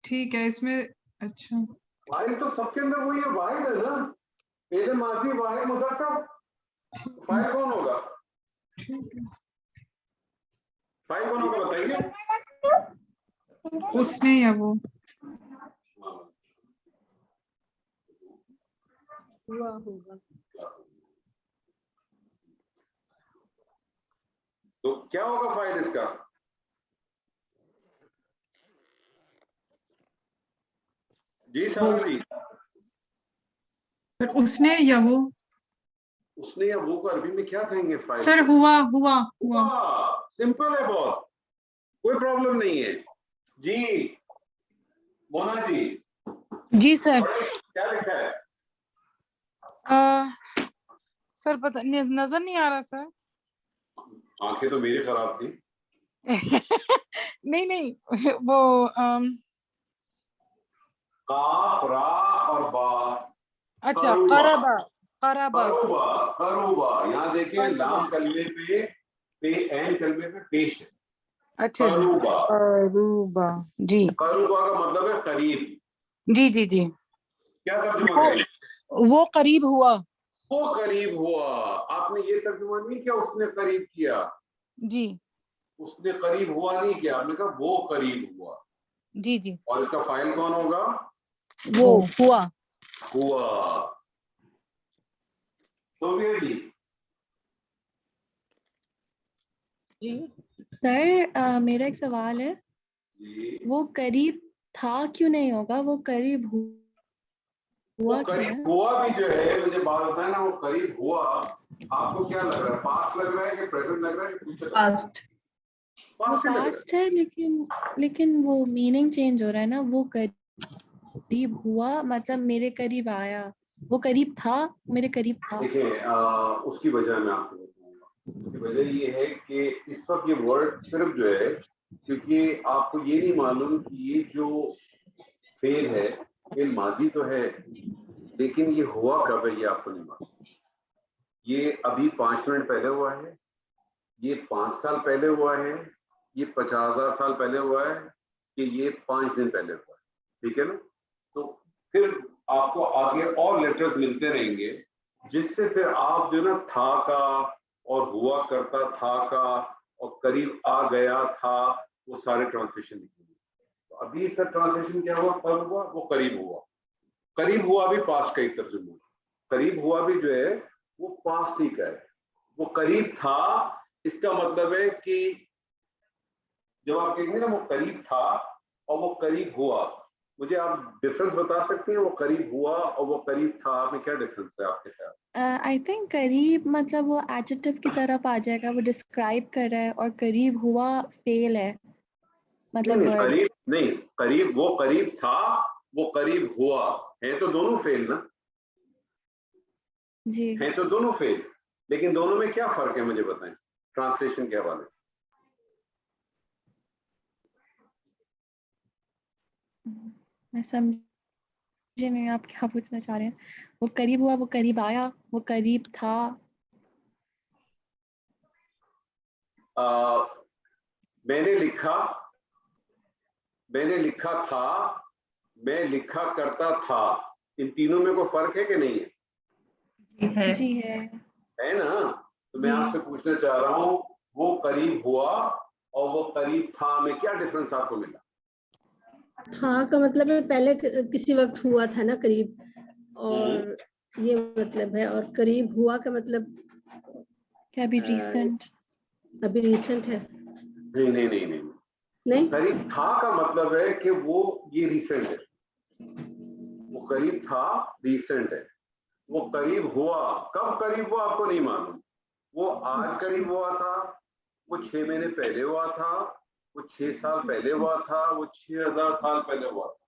ठीक है, इसमें अच्छा फाइल तो सबके अंदर वही है, वाहिद है ना, फेल माजी वाहिद मुज़क्कर। फाइल कौन होगा? फाइल कौन होगा बताइए। उसने या वो। हुआ होगा। तो क्या होगा फाइल इसका? जी साहब जी, फिर उसने या वो। उसने या वो को अरबी में क्या कहेंगे फाइल? सर हुआ हुआ हुआ। सिंपल है बहुत, कोई प्रॉब्लम नहीं है जी। मोना जी, जी सर। क्या लिखा है? सर पता नजर नहीं आ रहा सर। आंखें तो मेरी खराब थी। नहीं नहीं वो काफ, रा और बा। अच्छा, करूबा। करबा करबा करूबा, करूबा। यहाँ देखिए, करूबा। लाम कलमे पे एन कलमे पे पेश है। अच्छा जी, करूबा। करूबा जी। करूबा का मतलब है करीब। जी जी जी। क्या तर्जुमा करें? वो करीब हुआ। वो करीब हुआ। आपने ये तर्जुमा नहीं किया उसने करीब किया, जी उसने करीब हुआ नहीं किया, आपने कहा वो करीब हुआ। जी जी। और इसका फाइल कौन होगा? वो हुआ। हुआ। सोफिया जी। जी सर मेरा एक सवाल है, जी, वो करीब था क्यों नहीं होगा, वो करीब हुआ वो क्यों करीब है? हुआ भी जो है, मुझे बात बताए ना, वो करीब हुआ आपको क्या लग रहा है? पास्ट लग रहा है कि प्रेजेंट लग रहा है कि फ्यूचर? पास्ट। वो पास्ट ही लग रहा है। पास्ट है, लेकिन वो मीनिंग चेंज हो रहा है ना। वो करीब हुआ मतलब मेरे करीब आया, वो करीब था मेरे करीब था। देखिए, उसकी वजह मैं आपको बताऊंगा। उसकी वजह ये है कि इस वक्त ये वर्ड सिर्फ जो है, क्योंकि आपको ये नहीं मालूम कि ये जो फेल है, फेल माजी तो है, लेकिन ये हुआ कब है ये आपको नहीं मालूम। ये अभी 5 मिनट पहले हुआ है, ये 5 साल पहले हुआ है, ये 50,000 साल पहले हुआ है, कि ये 5 दिन पहले हुआ है। ठीक है ना? तो फिर आपको आगे और लेटर्स मिलते रहेंगे, जिससे फिर आप जो ना था का और हुआ करता था का और करीब आ गया था, वो सारे ट्रांसलेशन लिखेंगे। तो अभी इसका ट्रांसलेशन क्या हुआ? कब हुआ? वो करीब हुआ। करीब हुआ भी पास्ट का ही तर्जुमा। करीब हुआ भी जो है वो पास्ट ही का है। वो करीब था, इसका मतलब है कि जब आप कहेंगे ना वो करीब था और वो करीब हुआ, मुझे आप डिफरेंस बता सकते हैं? वो करीब हुआ और वो करीब था में क्या डिफरेंस है आपके ख्याल? आई थिंक करीब मतलब वो एडजेक्टिव की तरफ आ जाएगा, वो डिस्क्राइब कर रहा है, और करीब हुआ फेल है मतलब नहीं, verb। करीब नहीं, करीब वो करीब था, वो करीब हुआ, है तो दोनों फेल ना, जी है तो दोनों फेल। लेकिन दोनों में क्या फर्क है मुझे बताएं ट्रांसलेशन के हवाले से। मैं समझी नहीं आप क्या पूछना चाह रहे हैं। वो करीब हुआ, वो करीब आया, वो करीब था। मैंने लिखा था, मैं लिखा करता था, इन तीनों में कोई फर्क है कि नहीं है? जी है ना? तो मैं जी। आपसे पूछना चाह रहा हूँ वो करीब हुआ और वो करीब था में क्या डिफरेंस आपको मिला? था का मतलब है पहले किसी वक्त हुआ था ना करीब, और ये मतलब है, और करीब हुआ का मतलब क्या अभी रिसेंट? अभी रिसेंट है। नहीं, करीब था का मतलब है कि वो ये रिसेंट है, वो करीब था रिसेंट है। वो करीब हुआ, कब करीब हुआ आपको नहीं मालूम। वो आज करीब हुआ था, वो 6 महीने पहले हुआ था, वो 6 साल पहले हुआ था, वो 6000 साल पहले हुआ था।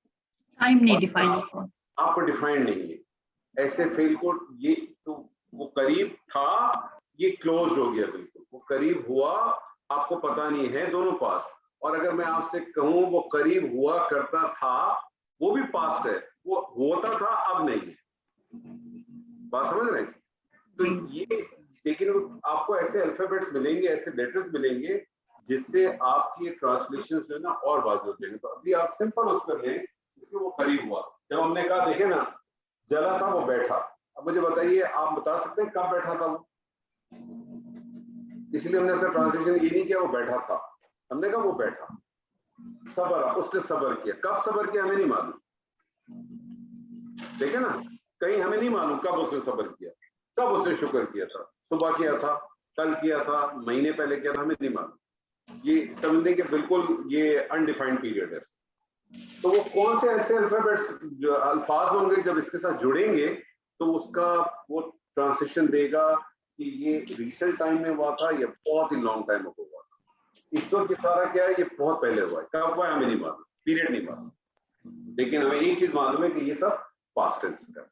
टाइम नहीं डिफाइन होता, आपको डिफाइंड नहीं है ऐसे फेल को। ये तो वो करीब था, ये क्लोज हो गया बिल्कुल। वो करीब हुआ आपको पता नहीं है, दोनों पास्ट। और अगर मैं आपसे कहूं वो करीब हुआ करता था, वो भी पास्ट है, वो होता था अब नहीं है। बात समझ रहे हैं? तो ये, लेकिन आपको ऐसे अल्फाबेट्स मिलेंगे, ऐसे लेटर्स मिलेंगे जिससे आपकी ट्रांसलेशन जो है ना और वाज़ेह हो जाएंगे। तो अभी आप सिंपल उस पर लें, इसमें वो करीब हुआ। जब हमने कहा देखे ना, जला था वो बैठा। अब मुझे बताइए, आप बता सकते हैं कब बैठा था वो? इसलिए हमने इसका ट्रांसलेशन ये नहीं किया वो बैठा था, हमने कहा वो बैठा। सबर, उसने सबर किया। कब सबर किया हमें नहीं मालूम, ठीक है ना? कहीं हमें नहीं मालूम कब उसने सबर किया, कब उसने शुक्र किया था। सुबह किया था, कल किया था, महीने पहले किया था, हमें नहीं मालूम। ये समझने के बिल्कुल ये अनडिफाइंड पीरियड है। तो वो कौन से ऐसे अल्फाबेट्स जो अल्फाज होंगे जब इसके साथ जुड़ेंगे तो उसका वो ट्रांसलेशन देगा कि ये रिसेंट टाइम में हुआ था या बहुत ही लॉन्ग टाइम अगो हुआ था। इस वक्त सारा क्या है, ये बहुत पहले हुआ है, कब हुआ है हमें नहीं मालूम, पीरियड नहीं मालूम। लेकिन हमें एक चीज मालूम है कि ये सब पास्ट टेंस का,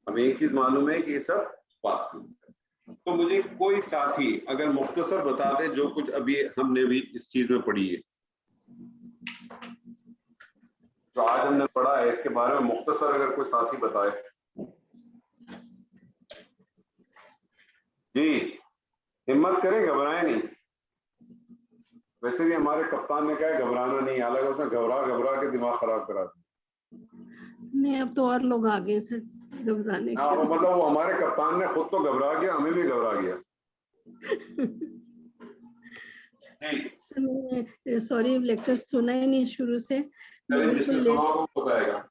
हमें एक चीज मालूम है कि ये सब पास्ट टेंस का। तो मुझे कोई साथी अगर मुख्तसर बता दे जो कुछ अभी हमने भी इस चीज में पढ़ी है, तो आज हमने पढ़ा है इसके बारे में, मुख्तसर अगर कोई साथी बताए। जी हिम्मत करें, घबराए नहीं। वैसे भी हमारे कप्तान ने कहा है घबराना नहीं, हालांकि उसने घबरा के दिमाग खराब करा दिया। नहीं, अब तो और लोग आ गए सर घबराने हाँ, के। मतलब वो हमारे कप्तान ने खुद तो घबरा गया, हमें भी घबरा गया। सॉरी, लेक्चर सुना ही नहीं शुरू से, जिसने बिल्कुल सुना होगा बताएगा।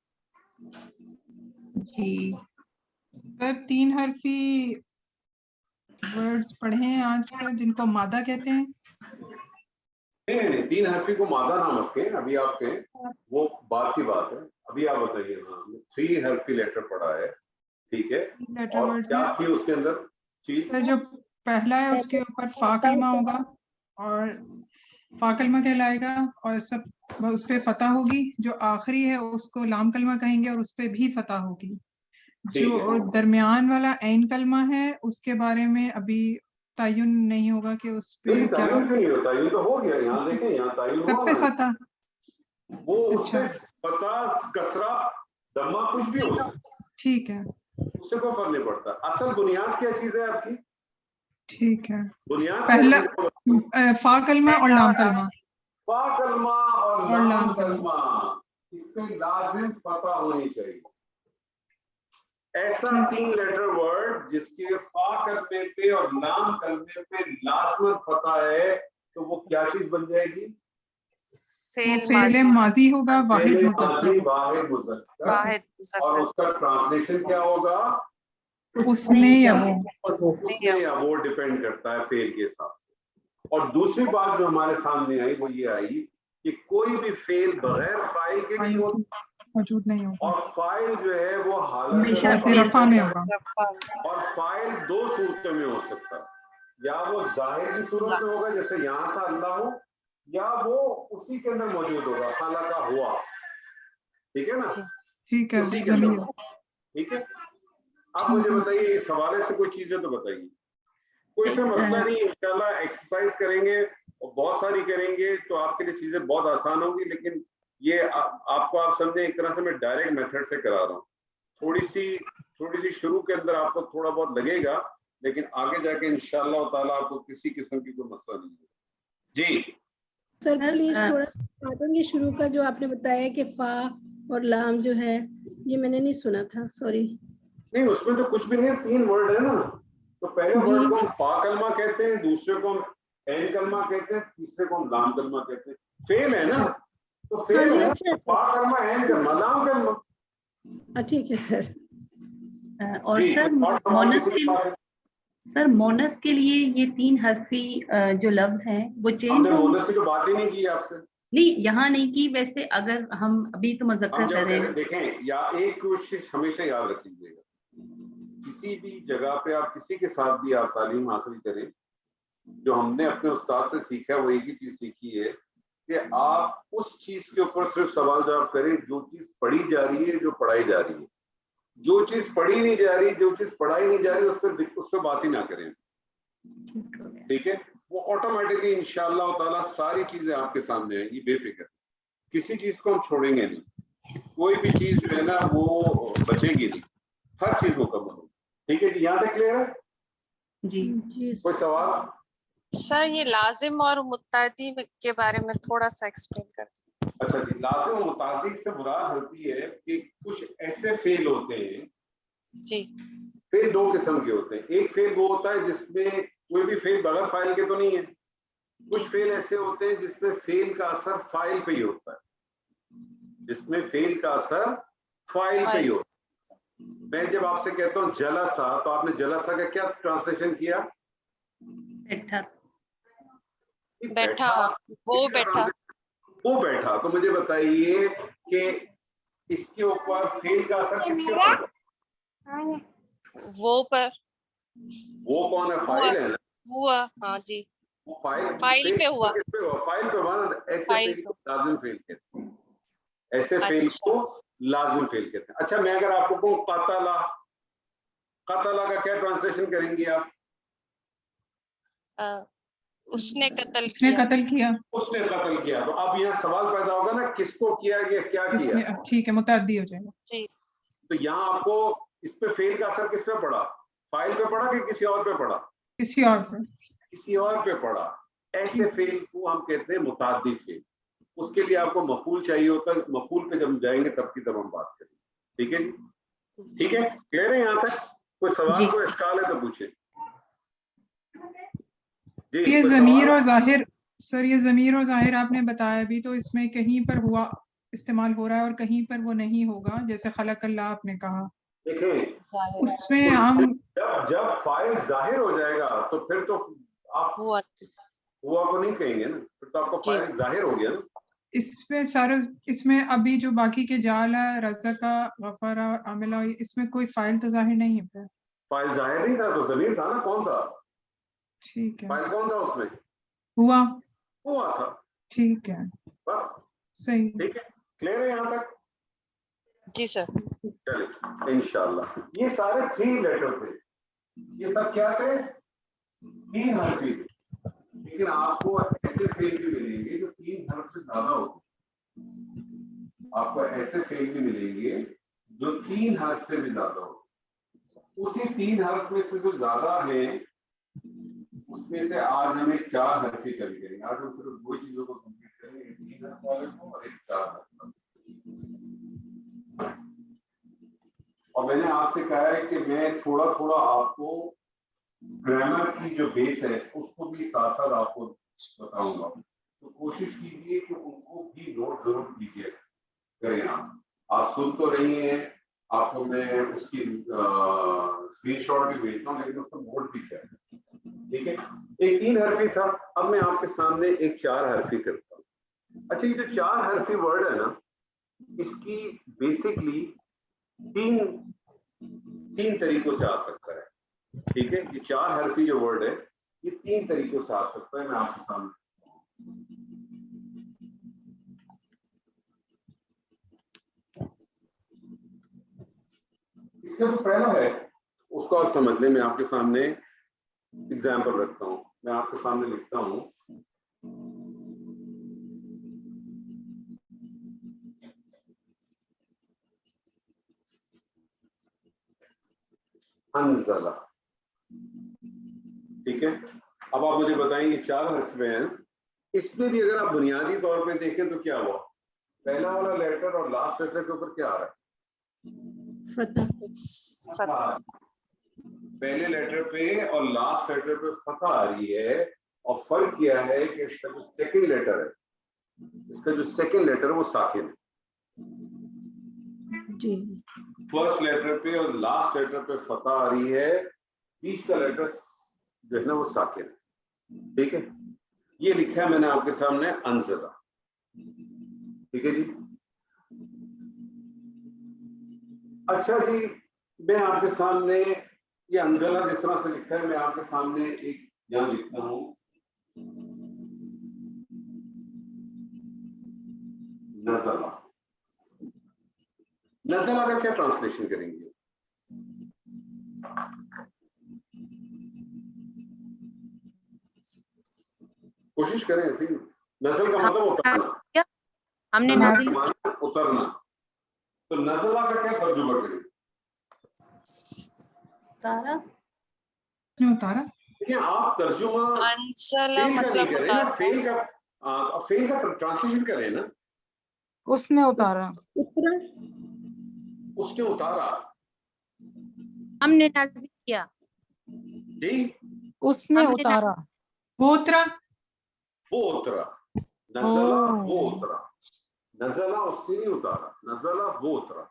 जी सर 3 हरफी वर्ड्स पढ़े हैं आज सर, जिनको मादा कहते हैं। नहीं, 3 हरफी को मादा नाम रखें, अभी आप कहें वो बात की बात है। अभी आप बताइए। हाँ, 3 हरफी लेटर पढ़ा है, ठीक है। लेटर और वर्ड्स क्या हैं थी उसके अंदर चीज? सर। जो पहला है उसके ऊपर फा कलमा होगा और फा कलमा कहलाएगा, और सब उस पे फतह होगी। जो आखिरी है उसको लाम कलमा कहेंगे और उस पे भी फतह होगी। जो दरमियान वाला ऐन कलमा है उसके बारे में अभी तयन नहीं होगा कि उस पे नहीं, क्या, तायुन नहीं होता, ये तो हो गया। यहाँ देखें, यहाँ तायुन सब हुआ पे ना, फतह। वो अच्छा, उससे पता कसरा दम्मा कुछ भी हो सकता, ठीक है उससे कोई फर्क नहीं पड़ता। असल बुनियाद क्या चीज है आपकी? ठीक है। बुनियाद पहला क्या है? फा कलमा और लाम कलमा फा कलमा और और लाम लाम कलमा। कलमा, इसपे लाजिम पता होनी चाहिए। ऐसा 3 लेटर वर्ड जिसके फा कलमे पे और लाम कलमे पे लाजमन पता है, तो वो क्या चीज बन जाएगी? फेल फेले माजी माजी होगा, वाहिद फेले मुज़क्कर। माजी वाहिद मुज़क्कर। वाहिद और मुज़क्कर। उसका ट्रांसलेशन क्या होगा? उसने या वो। उसने या वो डिपेंड करता है फेल के हिसाब से। और दूसरी बात जो हमारे सामने आई वो ये आई कि कोई भी फेल बगैर फाइल के नहीं होता, मौजूद नहीं होगा, और फाइल जो है वो हमेशा हालत रफा में होगा। और फाइल 2 सूरतों में हो सकता है, या वो जाहिर की सूरत में होगा जैसे यहाँ था अल्लाह हो, या वो उसी के अंदर मौजूद होगा खाला का हुआ, ठीक है ना? ठीक है, उसी के अंदर, जमीर। ठीक है। अब मुझे बताइए, इस हवाले से कोई चीजें तो बताइए। कोई सा मसला नहीं, इंशाल्लाह एक्सरसाइज करेंगे और बहुत सारी करेंगे तो आपके लिए चीजें बहुत आसान होंगी। लेकिन ये आपको आप समझें एक तरह से मैं डायरेक्ट मेथड से करा रहा हूँ। थोड़ी सी शुरू के अंदर आपको थोड़ा बहुत लगेगा, लेकिन आगे जाके इंशाल्लाह ताला आपको किसी किस्म की कोई मसला नहीं होगा। जी सर प्लीज थोड़ा सा काटेंगे शुरू का जो आपने बताया कि फा और लाम जो है, ये मैंने नहीं सुना था, सॉरी। नहीं, उसमें तो कुछ भी नहीं है, 3 वर्ड है ना। तो पहले वर्ड को हम फा कलमा कहते हैं, दूसरे को हम एन कलमा कहते हैं, तीसरे को हम लाम कलमा कहते हैं। फेल है ना, तो फेल है। अच्छा फा कलमा, एन कलमा, लाम कलमा। ठीक है सर। और सर मोनस के लिए ये 3 हर्फी जो लफ्ज हैं वो चेंज हमने होंगे? मोनस की तो बात ही नहीं की आपसे। नहीं, यहाँ नहीं की। वैसे अगर हम अभी तो मुज़क्कर कर रहे हैं। देखें, या एक कोशिश हमेशा याद रख लीजिएगा, किसी भी जगह पे आप किसी के साथ भी आप तालीम हासिल करें, जो हमने अपने उस्ताद से सीखा है वो एक ही चीज सीखी है कि आप उस चीज के ऊपर सिर्फ सवाल जवाब करें जो चीज पढ़ी जा रही है, जो पढ़ाई जा रही है। जो चीज पढ़ी नहीं जा रही, जो चीज पढ़ाई नहीं जा रही, उस पर बात ही ना करें। ठीक है, वो ऑटोमेटिकली इंशाअल्लाह ताला सारी चीजें आपके सामने आएंगी, बेफिक्र। किसी चीज को हम छोड़ेंगे नहीं, कोई भी चीज जो है ना वो बचेगी नहीं, हर चीज मुकम्मल होगी। ठीक है जी, यहाँ तक क्लियर है? जी। कोई सवाल? सर ये लाजिम और मुत्तादी के बारे में थोड़ा सा एक्सप्लेन कर दीजिए। अच्छा जी, लाजिम और मुतादी से मुराद होती है कि कुछ ऐसे फेल होते हैं जी। फेल 2 किस्म के होते हैं। एक फेल वो होता है जिसमें कोई भी फेल बगैर फाइल के तो नहीं है। कुछ फेल ऐसे होते हैं जिसमें फेल का असर फाइल पे ही होता है, जिसमें फेल का असर फाइल पे ही होता है। मैं जब आपसे कहता हूँ जलसा, तो आपने जलसा का क्या ट्रांसलेशन किया? बैठा, वो बैठा। तो मुझे बताइए कि इसके ऊपर फेल का असर किसके ऊपर? वो पर। वो कौन है? फाइल है ना। हुआ, हाँ जी। वो फाइल पे हुआ। किस पे हुआ? फाइल पे हुआ। ऐसे फेल को लाजिम फेल कहते हैं। ऐसे फेल को लाजिम फेल कहते हैं। अच्छा, मैं अगर आपको कहूँ कतला, कतला का क्या ट्रांसलेशन करेंगे आप? उसने कत्ल किया। उसने कत्ल किया। तो अब यहाँ सवाल पैदा होगा ना, किसको किया गया, क्या किया? ठीक है, मुतअद्दी हो जाएगा जी। तो यहाँ आपको इस पे फेल का असर किस पे पड़ा? फाइल पे पड़ा कि किसी और पे पड़ा? किसी और पे पड़ा। ऐसे फेल को हम कहते हैं मुताद्दी फेल। उसके लिए आपको मफूल चाहिए होता है। मफूल पे जब जाएंगे तब हम बात करेंगे। ठीक है जी? ठीक है, क्लियर है यहाँ तक? कोई सवाल, कोई इश्काल है तो पूछे। ये ज़मीर और ज़ाहिर, सर ये ज़मीर और ज़ाहिर आपने बताया भी, तो इसमें कहीं पर हुआ इस्तेमाल हो रहा है और कहीं पर वो नहीं होगा, जैसे खलक़ल्लाह आपने कहा। देखें, उसमें हम जब फाइल जाहिर हो जाएगा तो फिर तो आप हुआ को नहीं कहेंगे ना, फिर तो आपको फाइल जाहिर हो गया ना। इसमें अभी जो बाकी के जाला, रज़का, गफरा, अमिला, इसमें कोई फाइल तो जाहिर नहीं है। फाइल जाहिर नहीं था तो ज़मीर था ना। कौन था? ठीक है, फाइल कौन था उसमें? हुआ था। ठीक है, बस सही। ठीक है, क्लियर है यहाँ तक? जी सर। चलिए इंशाल्लाह। ये सारे 3 लेटर थे। ये सब क्या थे? 3 हर्फी थे। लेकिन आपको ऐसे फेल भी मिलेंगे जो 3 हर्फ से ज्यादा होते। आपको ऐसे फेल भी मिलेंगे जो 3 हर्फ से भी ज्यादा होते। उसी 3 हर्फ में से जो ज्यादा है उसमें से आज हमें 4 हर्फी करेंगे। आज हम सिर्फ 2 चीजों को कंप्लीट करेंगे, एक 3 हर्फ वाले को और एक 4 हर्फ। और मैंने आपसे कहा है कि मैं थोड़ा थोड़ा आपको ग्रामर की जो बेस है उसको भी साथ साथ आपको बताऊंगा। तो कोशिश कीजिए कि उनको भी नोट जरूर कीजिए करें। आप सुन तो रही हैं, आपको मैं उसकी स्क्रीनशॉट भी भेजता हूँ, लेकिन उसको नोट भी करें। ठीक है, एक 3 हर्फी था, अब मैं आपके सामने एक 4 हर्फी करता हूँ। अच्छा, ये जो 4 हर्फी वर्ड है ना, इसकी बेसिकली तीन तरीकों से आ सकता है। ठीक है, ये 4 हर्फी जो वर्ड है ये 3 तरीकों से आ सकता है। मैं आपके सामने इसका जो पहला है उसको आप समझ लें। मैं आपके सामने एग्जाम्पल रखता हूँ, मैं आपके सामने लिखता हूँ। अंजला, ठीक है। अब आप मुझे बताएं, ये 4 हर्फ में हैं, इसमें भी अगर आप बुनियादी तौर पे देखें तो क्या हुआ, पहला वाला लेटर और लास्ट लेटर के ऊपर क्या आ रहा है? फतह। पहले लेटर पे और लास्ट लेटर पे फतह आ रही है, और फर्क किया है कि इसका जो सेकंड लेटर है, इसका जो सेकंड लेटर है वो साकिन है। जी। फर्स्ट लेटर पे और लास्ट लेटर पे फतह आ रही है, बीच का लेटर जो है ना वो साकिन है, ठीक है। ये लिखा है मैंने आपके सामने अंजला, ठीक है जी। अच्छा जी, मैं आपके सामने ये अंजला जिस तरह से लिखा है, मैं आपके सामने एक यहाँ लिखता हूं, नजला। नजला का क्या ट्रांसलेशन करेंगे? कोशिश करें ऐसे ही। नजल का मतलब उतरना, हमने नजल का मतलब उतरना, तो नजला का क्या तर्जुमा करें? तारा। उतारा। देखिए आप तर्जुमा अंजला फेल का नहीं मतलब करें ना, उतारा। फेल का ट्रांसलेशन करें ना। उसने उतारा, उतरा। उसने उतारा, हमने नाज़िल किया। जी उसने हमने उतारा, वो उतरा। वो उतरा, नजला वो उतरा, नजला उसने नहीं उतारा, नजला वो उतरा,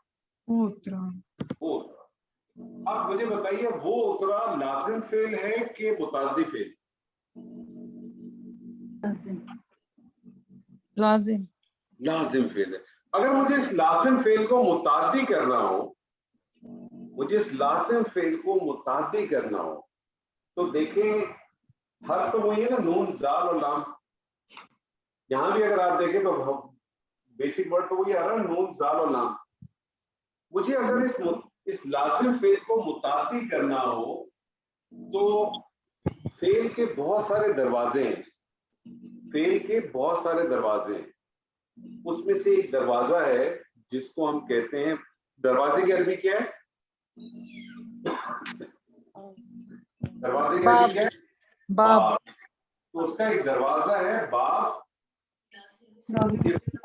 वो उतरा। वो उतरा। अब मुझे बताइए, वो उतरा लाजिम फेल है कि मुताद्दी फेल? लाजिम। लाजिम फेल है। अगर मुझे इस लाजिम फेल को मुताद्दी करना हो, मुझे इस लाजिम फेल को मुताद्दी करना हो, तो देखें हर तो वही है ना, नून जाल और लाम। यहां भी अगर आप देखें तो बेसिक वर्ड तो वही आ रहा है, नून जाल और लाम। मुझे अगर इस लाजिम फेल को मुताद्दी करना हो तो फेल के बहुत सारे दरवाजे हैं, फेल के बहुत सारे दरवाजे हैं। उसमें से एक दरवाजा है जिसको हम कहते हैं, दरवाजे की अरबी क्या है? दरवाजे की अरबी क्या है? बाब। तो उसका एक दरवाजा है बाब,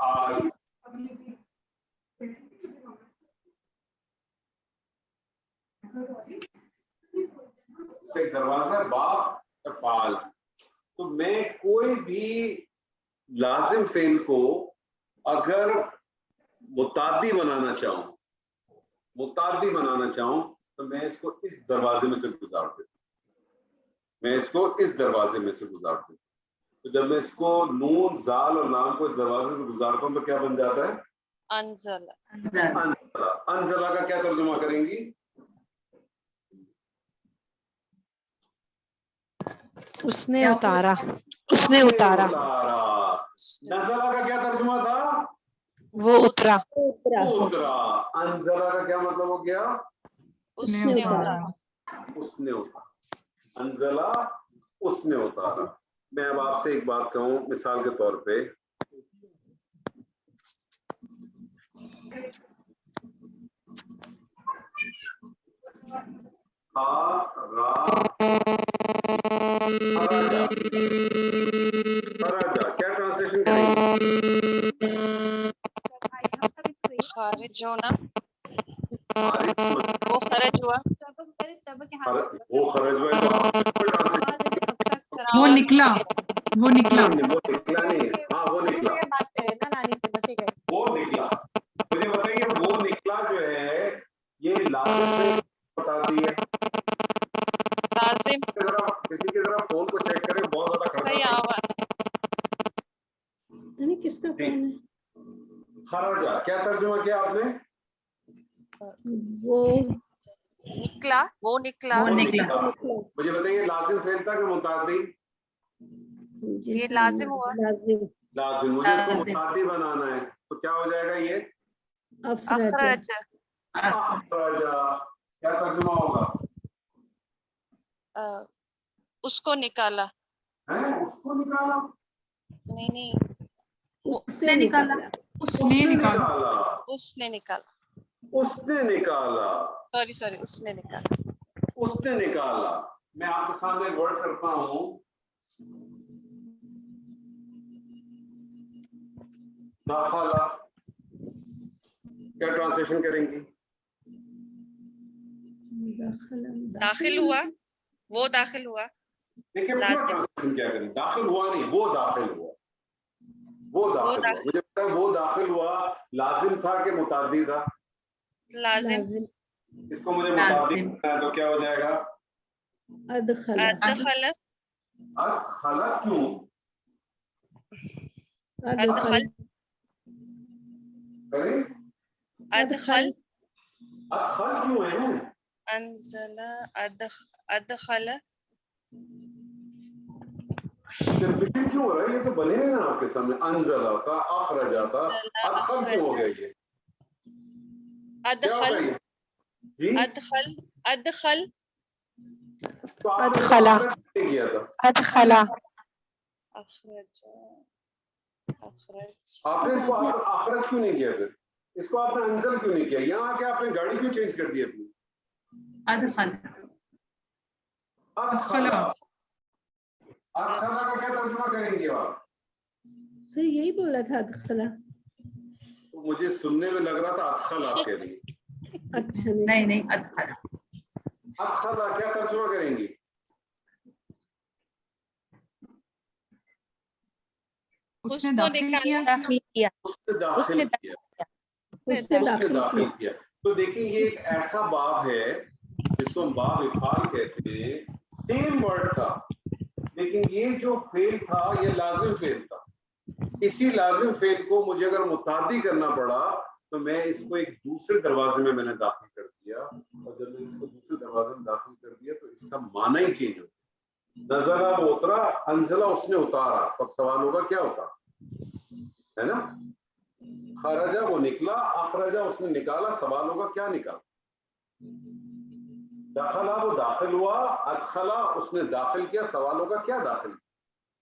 आल। एक दरवाजा है बाब अफआल। तो मैं कोई भी लाजिम फेल को अगर मुताद्दी बनाना चाहूं तो मैं इसको इस दरवाजे में से गुजार देता हूं, मैं इसको इस दरवाजे में से गुजार देता हूं। तो जब मैं इसको नून जाल और लाम को इस दरवाजे से गुजारता हूं तो क्या बन जाता है? अंजला। अंजला। अंजला का क्या तर्जुमा करेंगी? उसने उतारा, उसने उतारा। नजला का क्या तर्जुमा था? वो उतरा। वो उतरा। अंजला का क्या मतलब हो गया? उसने उतारा। उसने उतारा। अंजला उसने उतारा। मैं अब आपसे एक बात कहूं, मिसाल के तौर पे फराजा, क्या ट्रांसलेशन करेंगे? खारिज होना, खारिज होना। वो खरज हुआ, वो खरज हुआ तो वो निकला, वो निकला। वो निकला नहीं, हाँ वो निकला, वो निकला। मुझे बताइए वो निकला जो है ये लाजिम फेल बता दी है। लाजिम। किसी के जरा फोन को चेक करें, बहुत ज्यादा सही आवाज। नहीं किसका फोन है? खराजा क्या तर्जुमा किया आपने? वो निकला, वो निकला। वो निकला। मुझे बताइए लाजिम फेल था कि मुतादी? ये लाजिम हुआ। लाजिम। लाजिम। मुझे इसको लाजिम। मुतादी बनाना है तो क्या हो जाएगा? ये अखरज। अखराजा। क्या तर्जुमा होगा? उसको निकाला। है उसको निकाला, नहीं नहीं, उससे निकाला। उसने निकाला। उसने निकाला। उसने निकाला, सॉरी उसने निकाला। उसने निकाला। मैं आपके सामने एक वर्ड करता हूं, दाखला। क्या ट्रांसलेशन करेंगी? दाखिल हुआ, वो दाखिल हुआ। देखिए लाजिम। ट्रांसलेशन क्या करें, दाखिल हुआ नहीं, वो दाखिल हुआ। वो दाखिल हुआ, मुझे पता है वो दाखिल हुआ लाजिम था कि मुताद्दी था? लाजिम। इसको मुझे मुताद्दी लाजिम। करना है तो क्या हो जाएगा? अदखला। अदखल। अदखला क्यों? अदखल। करें अदखल। अदखल क्यों है? अंजला। अदखल। रिपीट क्यों हो रहा है? ये तो बने हैं ना आपके सामने, अनजला था, अखरजा था, अदखल क्यों हो गया ये? क्या हो अदखल। गया ये? जी अदखल। अदखल। तो आपने अदखला। नहीं किया था, अदखला। अखरज। आपने इसको अखरज क्यों नहीं किया? फिर इसको आपने अंजल क्यों नहीं किया? यहाँ आके आपने गाड़ी क्यों चेंज कर दी अपनी? अदखल। अदखला। अदखला का क्या तर्जुमा करेंगे आप? सर यही बोला था अदखला। तो मुझे सुनने में लग रहा था अदखल आप कह रही हैं। अच्छा नहीं नहीं, अदखल। अदखला क्या तर्जुमा करेंगी? उसने उसको दाखिल किया। दाखिल किया। उसने दाखिल किया। उससे उसने दाखिल दाखिल किया। तो देखिए ये एक ऐसा बाब है जिसको हम बाब इफाल कहते हैं, सेम वर्ड था, लेकिन ये जो फेल था ये लाजिम फेल था। इसी लाजिम फेल को मुझे अगर मुतादी करना पड़ा तो मैं इसको एक दूसरे दरवाजे में मैंने दाखिल कर दिया, और जब मैंने इसको दूसरे दरवाजे में दाखिल कर दिया तो इसका माना ही चेंज हो गया। नजरा वो उतरा, अंजला उसने उतारा, तो अब सवाल होगा क्या होता है ना? खरजा वो निकला, अखरजा उसने निकाला, सवाल होगा क्या निकाला? दखला वो दाखिल हुआ, अदखला उसने दाखिल किया, सवाल होगा क्या दाखिल?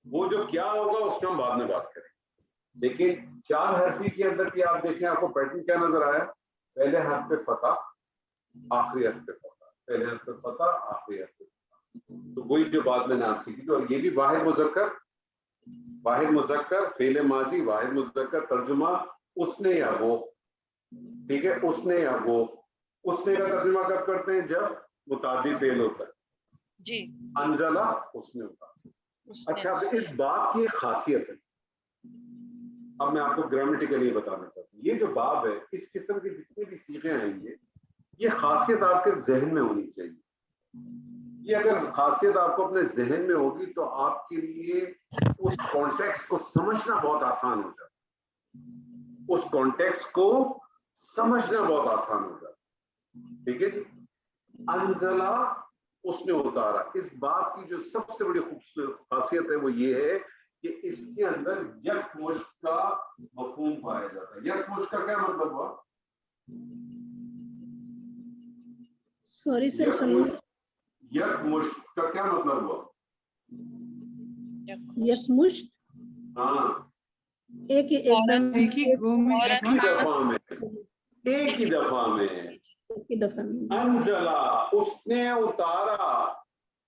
वो जो क्या होगा उसमें हम बाद में बात करें। लेकिन चार हरफी के अंदर भी आप देखें, आपको पैटर्न क्या नजर आया? पहले हर्फ पे फतह, आखिरी हर्फ पे फतह, पहले हर्फ पे फतह, आखिरी हर्फ पे फतह। तो वही जो बात मैंने आपसे की थी, और ये भी वाहिद मुज़क्कर, फेले माजी, वाहिद मुज़क्कर, तर्जुमा उसने या वो। ठीक है, उसने या वो। उसने का तर्जुमा कब करते हैं? जब मुतादी फेल होता है। जी। अंजला उसने उतारा। अच्छा, अब इस बात की एक खासियत है, अब मैं आपको ग्रामेटिकली बताना चाहता हूँ। ये जो बाब है, इस किस्म के जितने भी सीखे आएंगे, ये खासियत आपके जहन में होनी चाहिए। ये अगर खासियत आपको अपने जहन में होगी तो आपके लिए उस कॉन्टेक्स्ट को समझना बहुत आसान हो जाता है। उस कॉन्टेक्स्ट को समझना बहुत आसान हो जाता है। ठीक है जी। अंजला उसने उतारा, इस बात की जो सबसे बड़ी खूबसूरत खासियत है वो ये है कि इसके अंदर यकमुश्त का मफहूम पाया जाता है। यकमुश्त का क्या मतलब हुआ? सॉरी सर समझ। यकमुश्त का क्या मतलब हुआ? यकमुश्त हाँ, एक ही एकदम एक ही गो में एक ही दफा में, एक ही दफा में। एक ही दफा में। अंजला उसने उतारा,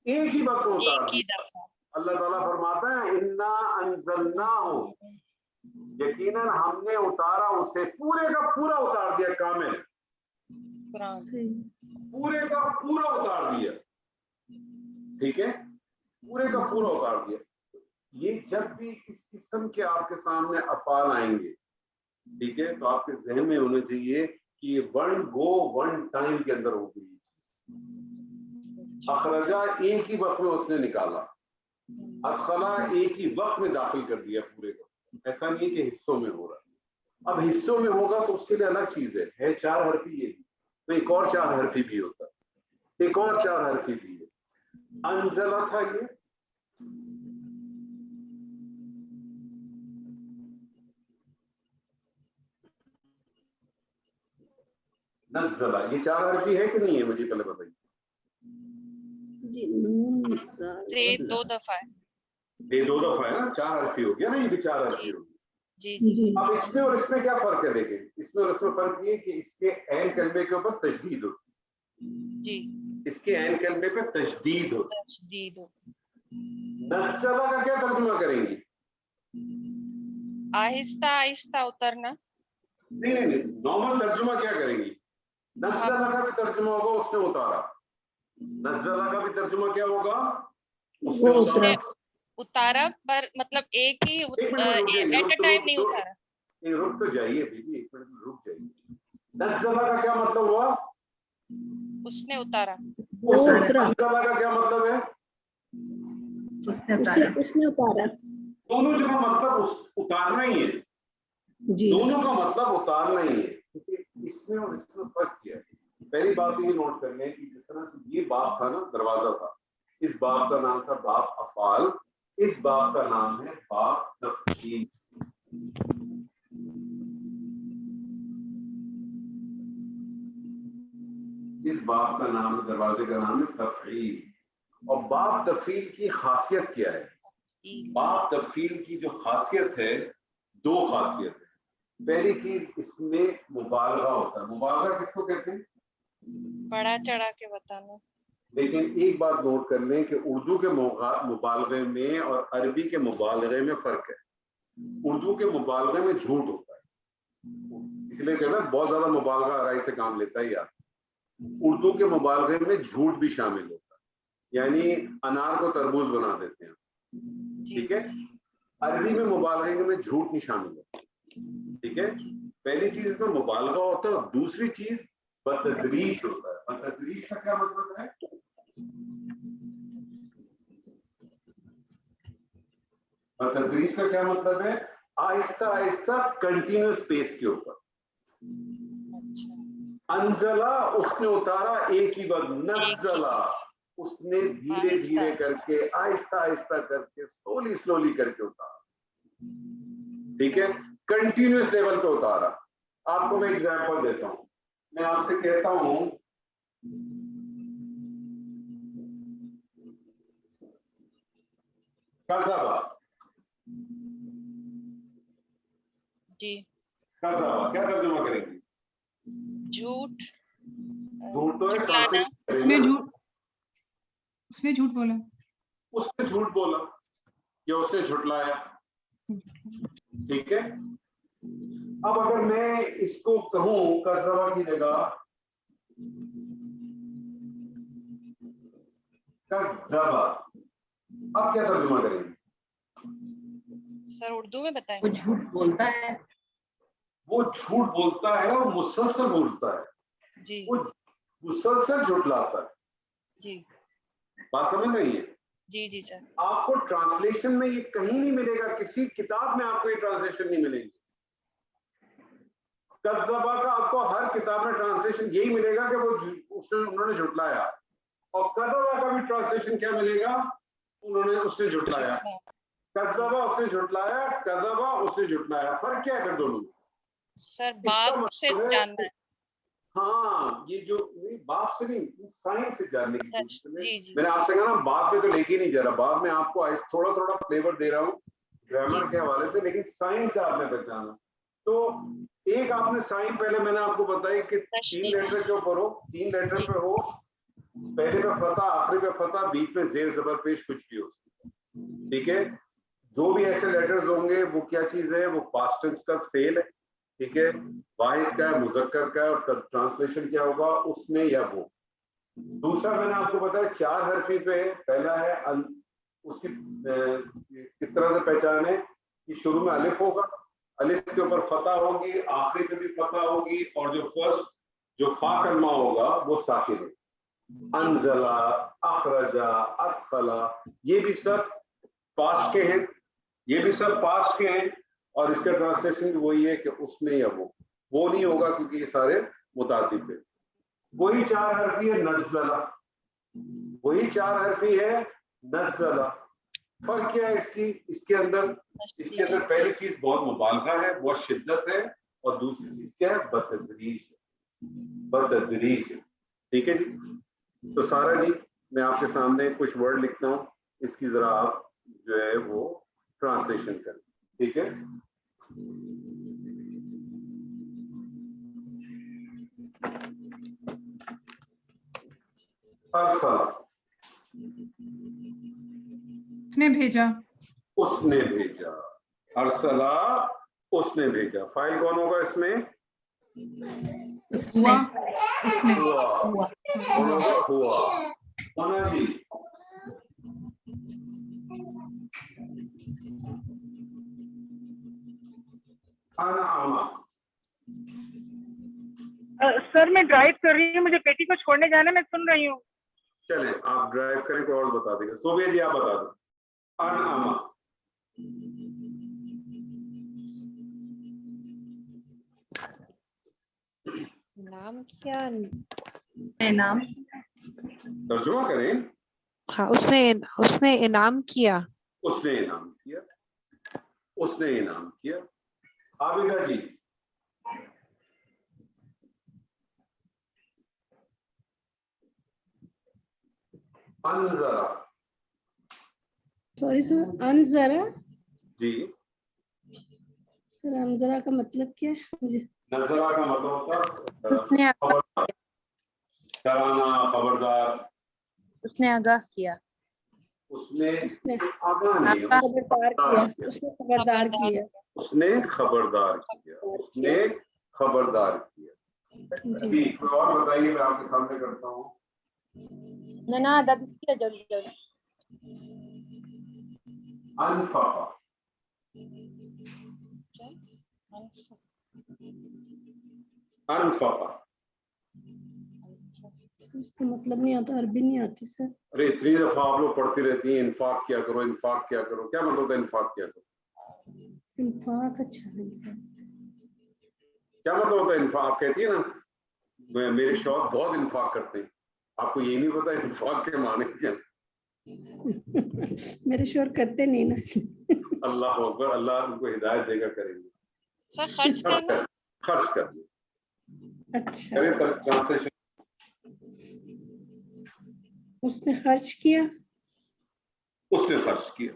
एक ही वक्त में उतार एक ही दिया। दफा। अल्लाह ताला फरमाता है इन्ना अंजलनाहु, यकीनन हमने उतारा उसे, पूरे का पूरा उतार दिया, कामिल कुरान। सही। पूरे का पूरा उतार दिया। ठीक है, पूरे का पूरा उतार दिया। ये जब भी इस किस्म के आपके सामने अफाल आएंगे, ठीक है, तो आपके जहन में होना चाहिए कि ये वन गो वन टाइम के अंदर हो गई। अखरजा एक ही वक्त में उसने निकाला, अदखला एक ही वक्त में दाखिल कर दिया पूरे को। ऐसा नहीं कि हिस्सों में हो रहा है। अब हिस्सों में होगा तो उसके लिए अलग चीज है चार हरफी ये भी, तो एक और चार हरफी भी होता है, एक और चार हरफी भी है। अंजला था ये, नज़ला, ये चार हरफी है कि नहीं है? मुझे पहले बताइए। जी नून जे 2 दफा है। ये 2 दफा है ना, 4 हरफी हो गया ना, ये भी 4 हरफी हो गया। जी जी जी अब इसमें और इसमें क्या फर्क है? देखें, इसमें और इसमें फर्क ये कि इसके ऐन कलमे के ऊपर तशदीद होती जी। है, इसके ऐन कलमे पे तशदीद होती तशदीद हो। है। नस्ज़ला का क्या तर्जुमा करेंगी? आहिस्ता आहिस्ता उतरना। नहीं, नॉर्मल तर्जुमा क्या करेंगी? नस्ज़ला का भी तर्जुमा होगा उसने उतारा, नस्ज़ला का भी तर्जुमा क्या होगा? उसने वो उतारा। उतारा पर मतलब एक ही एक मिनट रुक जाइए, एट अ टाइम नहीं उतारा। रुक तो जाइए बीबी, एक मिनट रुक जाइए। नस्ज़ला का क्या मतलब हुआ? उसने उतारा। वो उतरा, नस्ज़ला का क्या मतलब है? उसने उतारा। दोनों जगह मतलब उतारना ही है, जी दोनों का मतलब उतारना ही है, क्योंकि इसमें और इसमें फर्क किया है। पहली बात ये नोट कर लें कि जिस तरह से ये बाब था ना, दरवाजा था, इस बाब का नाम था बाब अफाल, इस बाब का नाम है बाब तफसील। इस बाब का नाम, दरवाजे का नाम है तफसील। और बाब तफसील की खासियत क्या है? बाब तफसील की जो खासियत है, 2 खासियत है। पहली चीज, इसमें मुबालगा होता है। मुबालगा किसको कहते हैं? बड़ा चढ़ा के बताना। लेकिन एक बात नोट कर लें कि उर्दू के मुबालगे में और अरबी के मुबालगे में फर्क है। उर्दू के मुबालगे में झूठ होता है, इसलिए कहना बहुत ज्यादा मुबालगा आराई से काम लेता है यार। उर्दू के मुबालगे में झूठ भी शामिल होता है, यानी अनार को तरबूज बना देते हैं, ठीक है। अरबी में मुबालगे में झूठ नहीं शामिल होता, ठीक है। पहली चीज इसमें मुबालगा होता है, और दूसरी चीज बतदरीज होता है। बतदरीज का क्या मतलब है? बतदरीज का क्या मतलब है? आहिस्ता आहिस्ता कंटिन्यूस पेस के ऊपर। अंजला उसने उतारा, एक ही बार। नज़ला उसने धीरे धीरे करके, आहिस्ता आहिस्ता करके, स्लोली स्लोली करके उतारा, ठीक है। कंटिन्यूस लेवल पे उतारा। आपको मैं एग्जांपल देता हूं। मैं आपसे कहता हूं कज़बा, जी। कज़बा क्या तर्जुमा करेंगे? झूठ। झूठ तो है, झुठलाना। उसने झूठ बोला, उसने झूठ बोला या उसने झुठलाया, ठीक है। अब अगर मैं इसको कहूं कज़बा की जगह कज़बा, अब क्या तर्जुमा करेंगे? सर उर्दू में बताएं। वो झूठ बोलता है। वो झूठ बोलता है और मुसलसल बोलता है जी। वो मुसलसल झुठलाता है। जी। बात समझ रही है? जी जी सर। आपको ट्रांसलेशन में ये कहीं नहीं मिलेगा, किसी किताब में आपको ये ट्रांसलेशन नहीं मिलेगी। कज़्ज़बा का आपको हर किताब में ट्रांसलेशन यही मिलेगा कि उन्होंने झुठलाया, और कज़्ज़बा का भी ट्रांसलेशन क्या मिलेगा? उसने झुठलाया। कज़्ज़बा उसने झुठलाया, कज़्ज़बा उसने झुठलाया। फर्क क्या है फिर दोनों में? सर बाप से जानना है। हाँ, ये जो बाप से नहीं, साइंस से जानने की कोशिश करें। जी जी। मैंने आपसे कहा ना, बाप में तो लेके नहीं जा रहा, बाप में आपको थोड़ा थोड़ा फ्लेवर दे रहा हूँ ग्रामर के हवाले से, लेकिन साइंस से आपने पहचाना। तो एक आपने साइन पहले मैंने आपको बताई कि 3 लेटर के ऊपर हो, 3 लेटर पे हो, पहले पे फतह, आखिरी पे फतह, बीच में जेर जबर पेश कुछ भी हो, ठीक है। जो भी ऐसे लेटर्स होंगे वो क्या चीज है? वो पास्ट टेंस का फेल है, ठीक है। वाहिद का है, मुज़क्कर का है, और ट्रांसलेशन क्या होगा? उसने या वो। दूसरा मैंने आपको बताया 4 हरफी पे है। पहला है उसकी किस तरह से पहचान है कि शुरू में अलिफ होगा, अलिफ के ऊपर फतह होगी, आखिरी पे भी फतह होगी, और जो फा कलमा होगा वो साकिन है। अंजला, अखरजा, अदखला, ये भी सब पास्ट के हैं, ये भी सब पास्ट के हैं, और इसका ट्रांसलेशन भी वही है कि उसने या वो नहीं होगा, क्योंकि ये सारे मुतादिद है। वही 4 हरफी है नज़ला, वही 4 हरफी है नज़ला। फर्क क्या है इसके अंदर पहली चीज बहुत मुबालगा है, बहुत शिद्दत है, और दूसरी चीज क्या है? बतदरीज है, बतदरीज है, ठीक है जी। तो सारा जी मैं आपके सामने कुछ वर्ड लिखता हूँ, इसकी जरा आप जो है वो ट्रांसलेशन करें, ठीक है? अरसला, उसने भेजा, उसने भेजा। अरसला, उसने भेजा। फाइल कौन होगा इसमें? हुआ, उसने, हुआ। कौन होगा? हुआ। मोना जी, अनआमा, सर मैं ड्राइव कर रही हूँ, मुझे बेटी को छोड़ने जाना है, मैं सुन रही हूँ। चले आप ड्राइव करें तो और बता देगा। सोबे जी आप बता दो। अनआमा, नाम किया। नाम, तर्जुमा करें। हाँ, उसने इनाम किया। उसने इनाम किया, उसने इनाम किया। आबिदा जी, अनजरा, सॉरी सर, अनजरा। जी सर अनजरा का मतलब क्या है मुझे? नजरा का मतलब होता उसने है खबरदार, डराना, खबरदार। उसने आगाह किया, उसने उसने आगाह नहीं, खबरदार किया, उसने खबरदार किया। उसने खबरदार किया, उसने खबरदार किया। जी, कोई और बताइए, मैं आपके सामने करता हूँ। ना दादी किया जल्दी जल्दी। अनफाका, अनफाका। उसका मतलब नहीं आता, अरबी नहीं आती सर। अरे इतनी दफा आप लोग पढ़ती रहती हैं, इन्फाक किया करो, इन्फाक किया करो। क्या मतलब होता है इन्फाक किया करो? इन्फाक, अच्छा इन्फाक। क्या मतलब होता है इन्फाक? आप कहती है ना मेरे शौक बहुत इन्फाक करते हैं। आपको ये नहीं पता इन्फाक के माने क्या? मेरे शोर करते नहीं ना। अल्लाह अकबर, अल्लाह उनको हिदायत देगा, करेंगे। सर खर्च करना, खर्च करना। अच्छा, करें तब ट्रांसलेशन। उसने खर्च किया। उसने खर्च किया,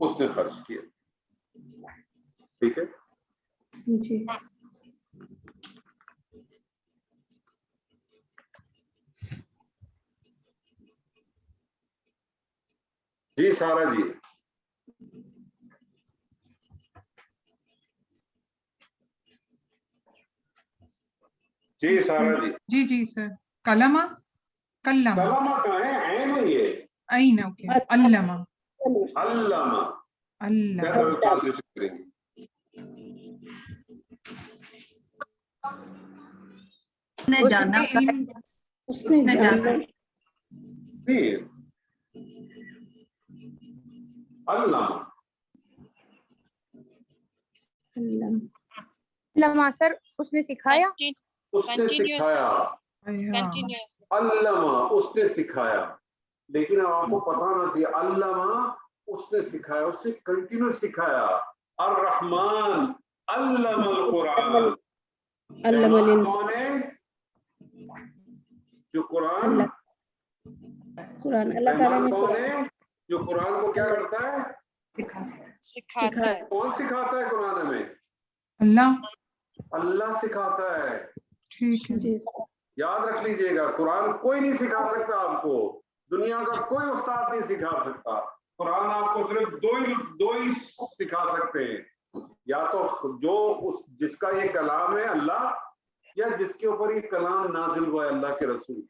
उसने खर्च किया, ठीक है। जी, जी सारा जी, जी सारा जी। जी सर। कलमा, कल्लमा, कलमा का है, ऐन है ये। अईन, ओके, अल्लमा, अल्लामा। क्या अल्लमा, ट्रांसलेशन करेंगे? उसने जाना, उसने इल्म, उसने जाना। नहीं, अल्लामा। लम्हा सर उसने सिखाया। उसने कंटिन्यूअस, सिखाया। कंटिन्यूअस। अल्लामा, उसने सिखाया। लेकिन अब आपको पता होना चाहिए, अल्लामा उसने सिखाया, उसने कंटिन्यूस सिखाया। अर रहमान अल्लमल कुरान। रहमान कौन है? जो कुरान, कुरान अल्लाह ताला रहमान ने कौन है? जो कुरान को क्या करता है? सिखाता है। कौन सिखाता है कुरान हमें? अल्लाह, अल्लाह सिखाता है। ठीक है। जी, याद रख लीजिएगा, कुरान कोई नहीं सिखा सकता आपको, दुनिया का कोई उस्ताद नहीं सिखा सकता। कुरान आपको सिर्फ दो ही सिखा सकते हैं, या तो जो उस जिसका ये कलाम है अल्लाह, या जिसके ऊपर ये कलाम नाजिल हुआ है अल्लाह के रसूल।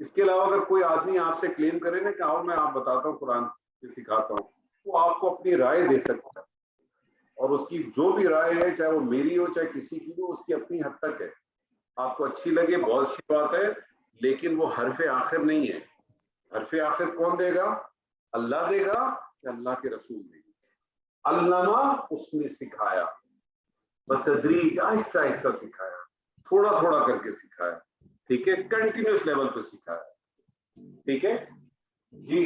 इसके अलावा अगर कोई आदमी आपसे क्लेम करे ना कि आओ मैं आप बताता हूँ कुरान से सिखाता हूँ, वो आपको अपनी राय दे सकता है, और उसकी जो भी राय है, चाहे वो मेरी हो चाहे किसी की हो, उसकी अपनी हद तक है। आपको अच्छी लगे बहुत अच्छी बात है, लेकिन वो हरफे आखिर नहीं है। हरफे आखिर कौन देगा? अल्लाह देगा या अल्लाह के रसूल देगा? अल्लामा, उसने सिखाया, बतदरीज, आहिस्ता आहिस्ता सिखाया, थोड़ा थोड़ा करके सिखाया, ठीक है, कंटिन्यूस लेवल पे सिखाया, ठीक है जी।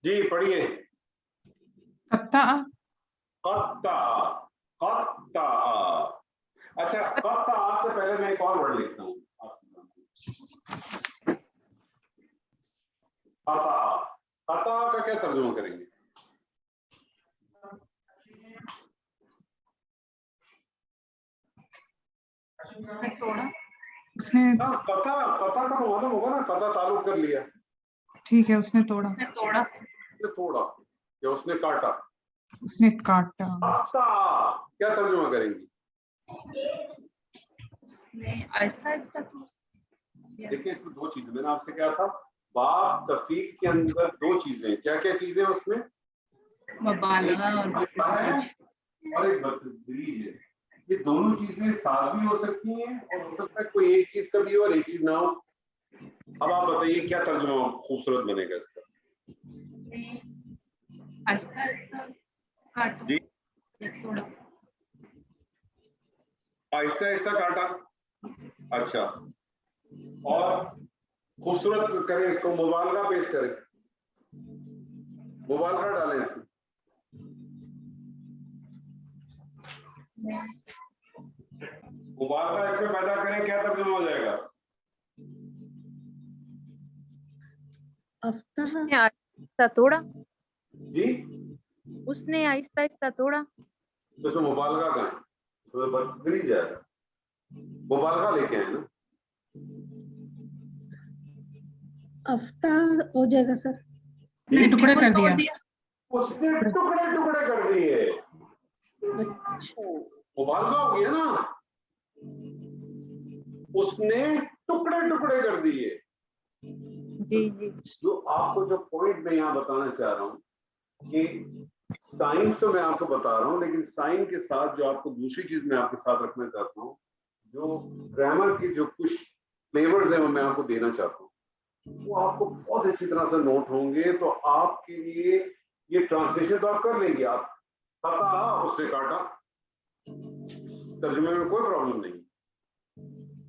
जी पढ़िए। कत्ता कत्ता, कत्ता। अच्छा, कत्ता से पहले मैं एक और वर्ड लिखता हूँ कत्ता। कत्ता का क्या तर्जुमा करेंगे? उसने कथा कथा का मालूम होगा ना, कथा ताल्लुक कर लिया, ठीक है, उसने तोड़ा, उसने तोड़ा या उसने काटा। उसने काटा। कत्ता क्या तर्जुमा करेंगे? आहिस्ता आहिस्ता। देखिए इसमें दो चीजें, मैंने आपसे क्या था, बाप तफीक के अंदर दो चीजें, क्या क्या चीजें उसमें? मुबालगा और एक बदतरीज है। ये दोनों चीजें साथ भी हो सकती हैं और हो सकता है कोई एक चीज कभी हो और एक चीज ना हो। अब आप बताइए क्या तर्जुमा खूबसूरत बनेगा इसका? आहिस्ता आहिस्ता काटो जी, थोड़ा। आहिस्ता आहिस्ता काटा। अच्छा, और खूबसूरत करें इसको, मुबालगा पेश करें, मुबालगा डालें इसमें। मुबालगा इसमें पैदा करें, क्या तर्जुमा हो जाएगा? उसने आहिस्ता तोड़ा। जी, उसने आहिस्ता आहिस्ता तोड़ा। तो इसमें मुबालगा का है, तो बदतरी जाएगा, मुबालगा लेके आए ना। अफ्ता हो जाएगा सर। टुकड़े कर दिया, उसने टुकड़े टुकड़े कर दिए, अच्छा, मुबालगा हो गया ना, उसने टुकड़े टुकड़े कर दिए। जी जी। जो आपको जो पॉइंट मैं यहाँ बताना चाह रहा हूँ कि साइंस तो मैं आपको बता रहा हूँ, लेकिन साइन के साथ जो आपको दूसरी चीज मैं आपके साथ रखना चाहता हूँ, जो ग्रामर के जो कुछ फ्लेवर्स हैं वो मैं आपको देना चाहता हूँ, वो आपको बहुत अच्छी तरह से नोट होंगे। तो आपके लिए ये ट्रांसलेशन तो आप कर लेंगे। आप पता उसने काटा, तर्जुमे में कोई प्रॉब्लम नहीं,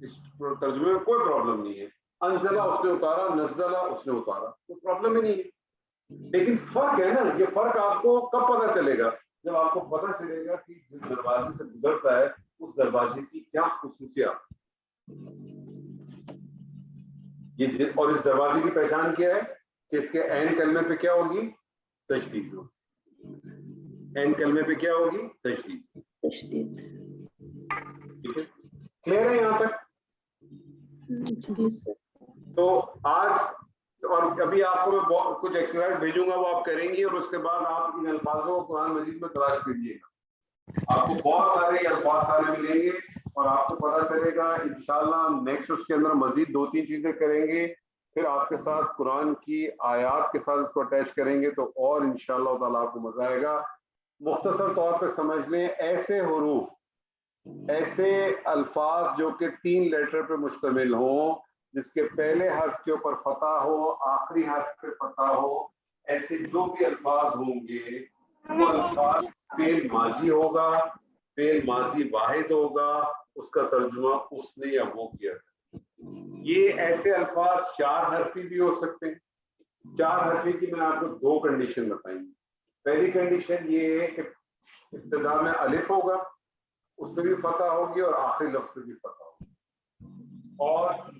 इस तर्जुमे में कोई प्रॉब्लम नहीं है। अनजला उसने उतारा, नजला उसने उतारा, कोई प्रॉब्लम ही नहीं है। लेकिन फर्क है ना, ये फर्क आपको कब पता चलेगा? जब आपको पता चलेगा कि जिस दरवाजे से गुजरता है उस दरवाजे की क्या खुसूसियात, ये और इस दरवाजे की पहचान क्या है कि इसके ऐन कलमे पे क्या होगी? तशदीद होगी। ऐन कलमे पे क्या होगी? तशदीद। ठीक है, क्लियर है यहाँ तक? तो आज और अभी आपको मैं कुछ एक्सरसाइज भेजूंगा, वो आप करेंगे और उसके बाद आप इन अल्फाजों को कुरान मजीद में तलाश कीजिएगा। आपको बहुत सारे अल्फाज सारे मिलेंगे और आपको पता चलेगा इंशाल्लाह। नेक्स्ट उसके अंदर मजीद 2-3 चीजें करेंगे, फिर आपके साथ कुरान की आयात के साथ इसको अटैच करेंगे तो और इंशाल्लाह ताला आपको मजा आएगा। मुख्तसर तौर पे समझ लें, ऐसे हुरूफ, ऐसे अल्फाज जो कि 3 लेटर पे मुश्तमिल हों, जिसके पहले हर्फ के ऊपर फतह हो, आखिरी हर्फ पे फतह हो, ऐसे जो भी अल्फाज होंगे वो अल्फाज फेल माजी होगा, फेल माजी वाहिद होगा, उसका तर्जुमा उसने या वो किया। ये ऐसे अल्फाज 4 हर्फी भी हो सकते हैं। 4 हर्फी की मैं आपको 2 कंडीशन बताएंगी। पहली कंडीशन ये है कि इब्तिदा में अलिफ होगा, उसमें भी फतह होगी और आखिरी लफ्ज में भी फतह होगी। और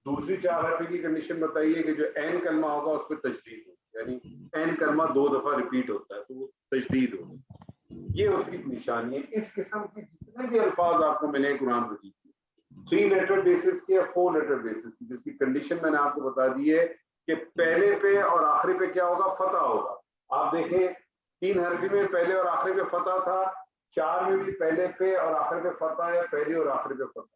दूसरी 4 हर्फी की कंडीशन बताइए कि जो ऐन कलमा होगा उस पर तशदीद होगी, यानी ऐन कलमा 2 दफा रिपीट होता है तो वो तशदीद होगी। ये उसकी निशानी है। इस किस्म के जितने भी अल्फाज आपको मिले कुरान मजीद में 3 लेटर बेसिस के या 4 लेटर बेसिस की, जिसकी कंडीशन मैंने आपको बता दी है कि पहले पे और आखिरी पे क्या होगा? फतह होगा। आप देखें 3 हर्फी में पहले और आखिरी पे फतह था, 4 में भी पहले पे और आखिरी पे फतह है, पहले और आखिरी पे फतह।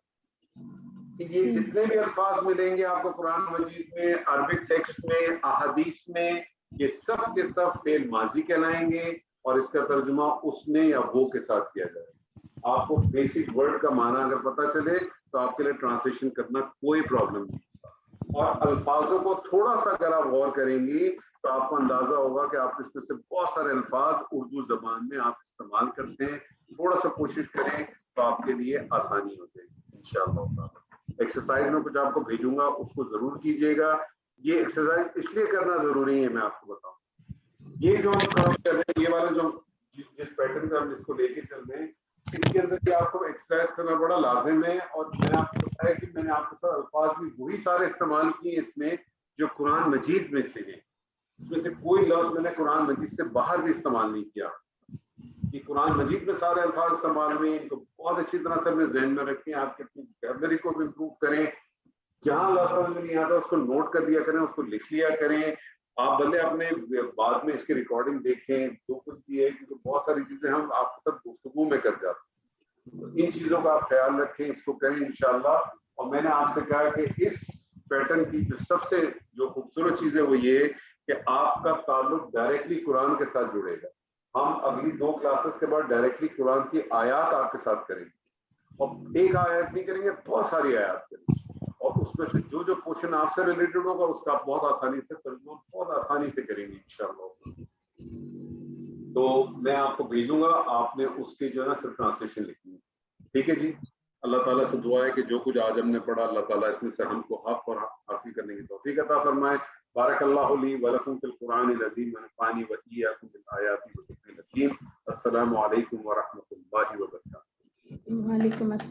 ये जितने भी अल्फाज मिलेंगे आपको कुरान मजीद में, अरबिक टेक्स्ट में, अहादीस में, ये सब के सब फेल माजी कहलाएंगे और इसका तर्जुमा उसने या वो के साथ किया जाएगा। आपको बेसिक वर्ड का माना अगर पता चले तो आपके लिए ट्रांसलेशन करना कोई प्रॉब्लम नहीं। और अल्फाजों को थोड़ा सा अगर आप गौर करेंगी तो आपको अंदाजा होगा कि आप इसमें से बहुत सारे अल्फाज उर्दू जबान में आप इस्तेमाल करते हैं। थोड़ा सा कोशिश करें तो आपके लिए आसानी हो जाएगी इंशाअल्लाह। एक्सरसाइज में कुछ आपको भेजूंगा, उसको जरूर कीजिएगा। ये एक्सरसाइज इसलिए करना जरूरी है, मैं आपको बताऊं, ये जो हम काम कर रहे हैं, ये वाला जो जिस पैटर्न पे हम इसको लेके चल रहे हैं इसके अंदर भी आपको एक्सरसाइज करना बड़ा लाजिम है। और मैंने आपको बताया कि मैंने आपके साथ अल्फाज भी वही सारे इस्तेमाल किए इसमें जो कुरान मजीद में से हैं। इसमें से कोई लफ्ज मैंने कुरान मजीद से बाहर भी इस्तेमाल नहीं किया। कि कुरान मजीद में सारे अल्फाज इस्तेमाल हुए, इनको बहुत अच्छी तरह से अपने जहन में रखें, आपके अपनी वोकैबुलरी को भी इम्प्रूव करें। जहाँ लफ्ज समझ में नहीं आता उसको नोट कर दिया करें, उसको लिख लिया करें। आप भले अपने बाद में इसकी रिकॉर्डिंग देखें, जो कुछ भी है, क्योंकि बहुत सारी चीजें हम आपके साथ गुफ्तगू में कर जाते हैं। तो इन चीजों का आप ख्याल रखें, इसको करें इंशाल्लाह। और मैंने आपसे कहा कि इस पैटर्न की जो सबसे जो खूबसूरत चीज है वो ये कि आपका ताल्लुक डायरेक्टली कुरान के साथ जुड़ेगा। हम अगली 2 क्लासेस के बाद डायरेक्टली कुरान की आयत आपके साथ करेंगे, और एक आयत नहीं करेंगे, बहुत सारी आयत करेंगे, और उसमें से जो जो क्वेश्चन आपसे रिलेटेड होगा उसका आप बहुत आसानी से तर्जुमा बहुत आसानी से करेंगे इंशाल्लाह। तो मैं आपको भेजूंगा, आपने उसके जो है ना सिर्फ ट्रांसलेशन लिखनी है, ठीक है जी। अल्लाह ताला से दुआ है कि जो कुछ आज हमने पढ़ा अल्लाह ताला इसमें से हमको हक और हासिल करने की तौफीक अता फरमाए। बारकल्लाहु ली व लकुम फिल कुरानिल अज़ीम व नफ़अनी व इय्याकुम बिल आयाति व ज़िक्रिल हकीम। अस्सलामु अलैकुम व रहमतुल्लाहि व बरकातुहू। वालेकुम अस्सलाम।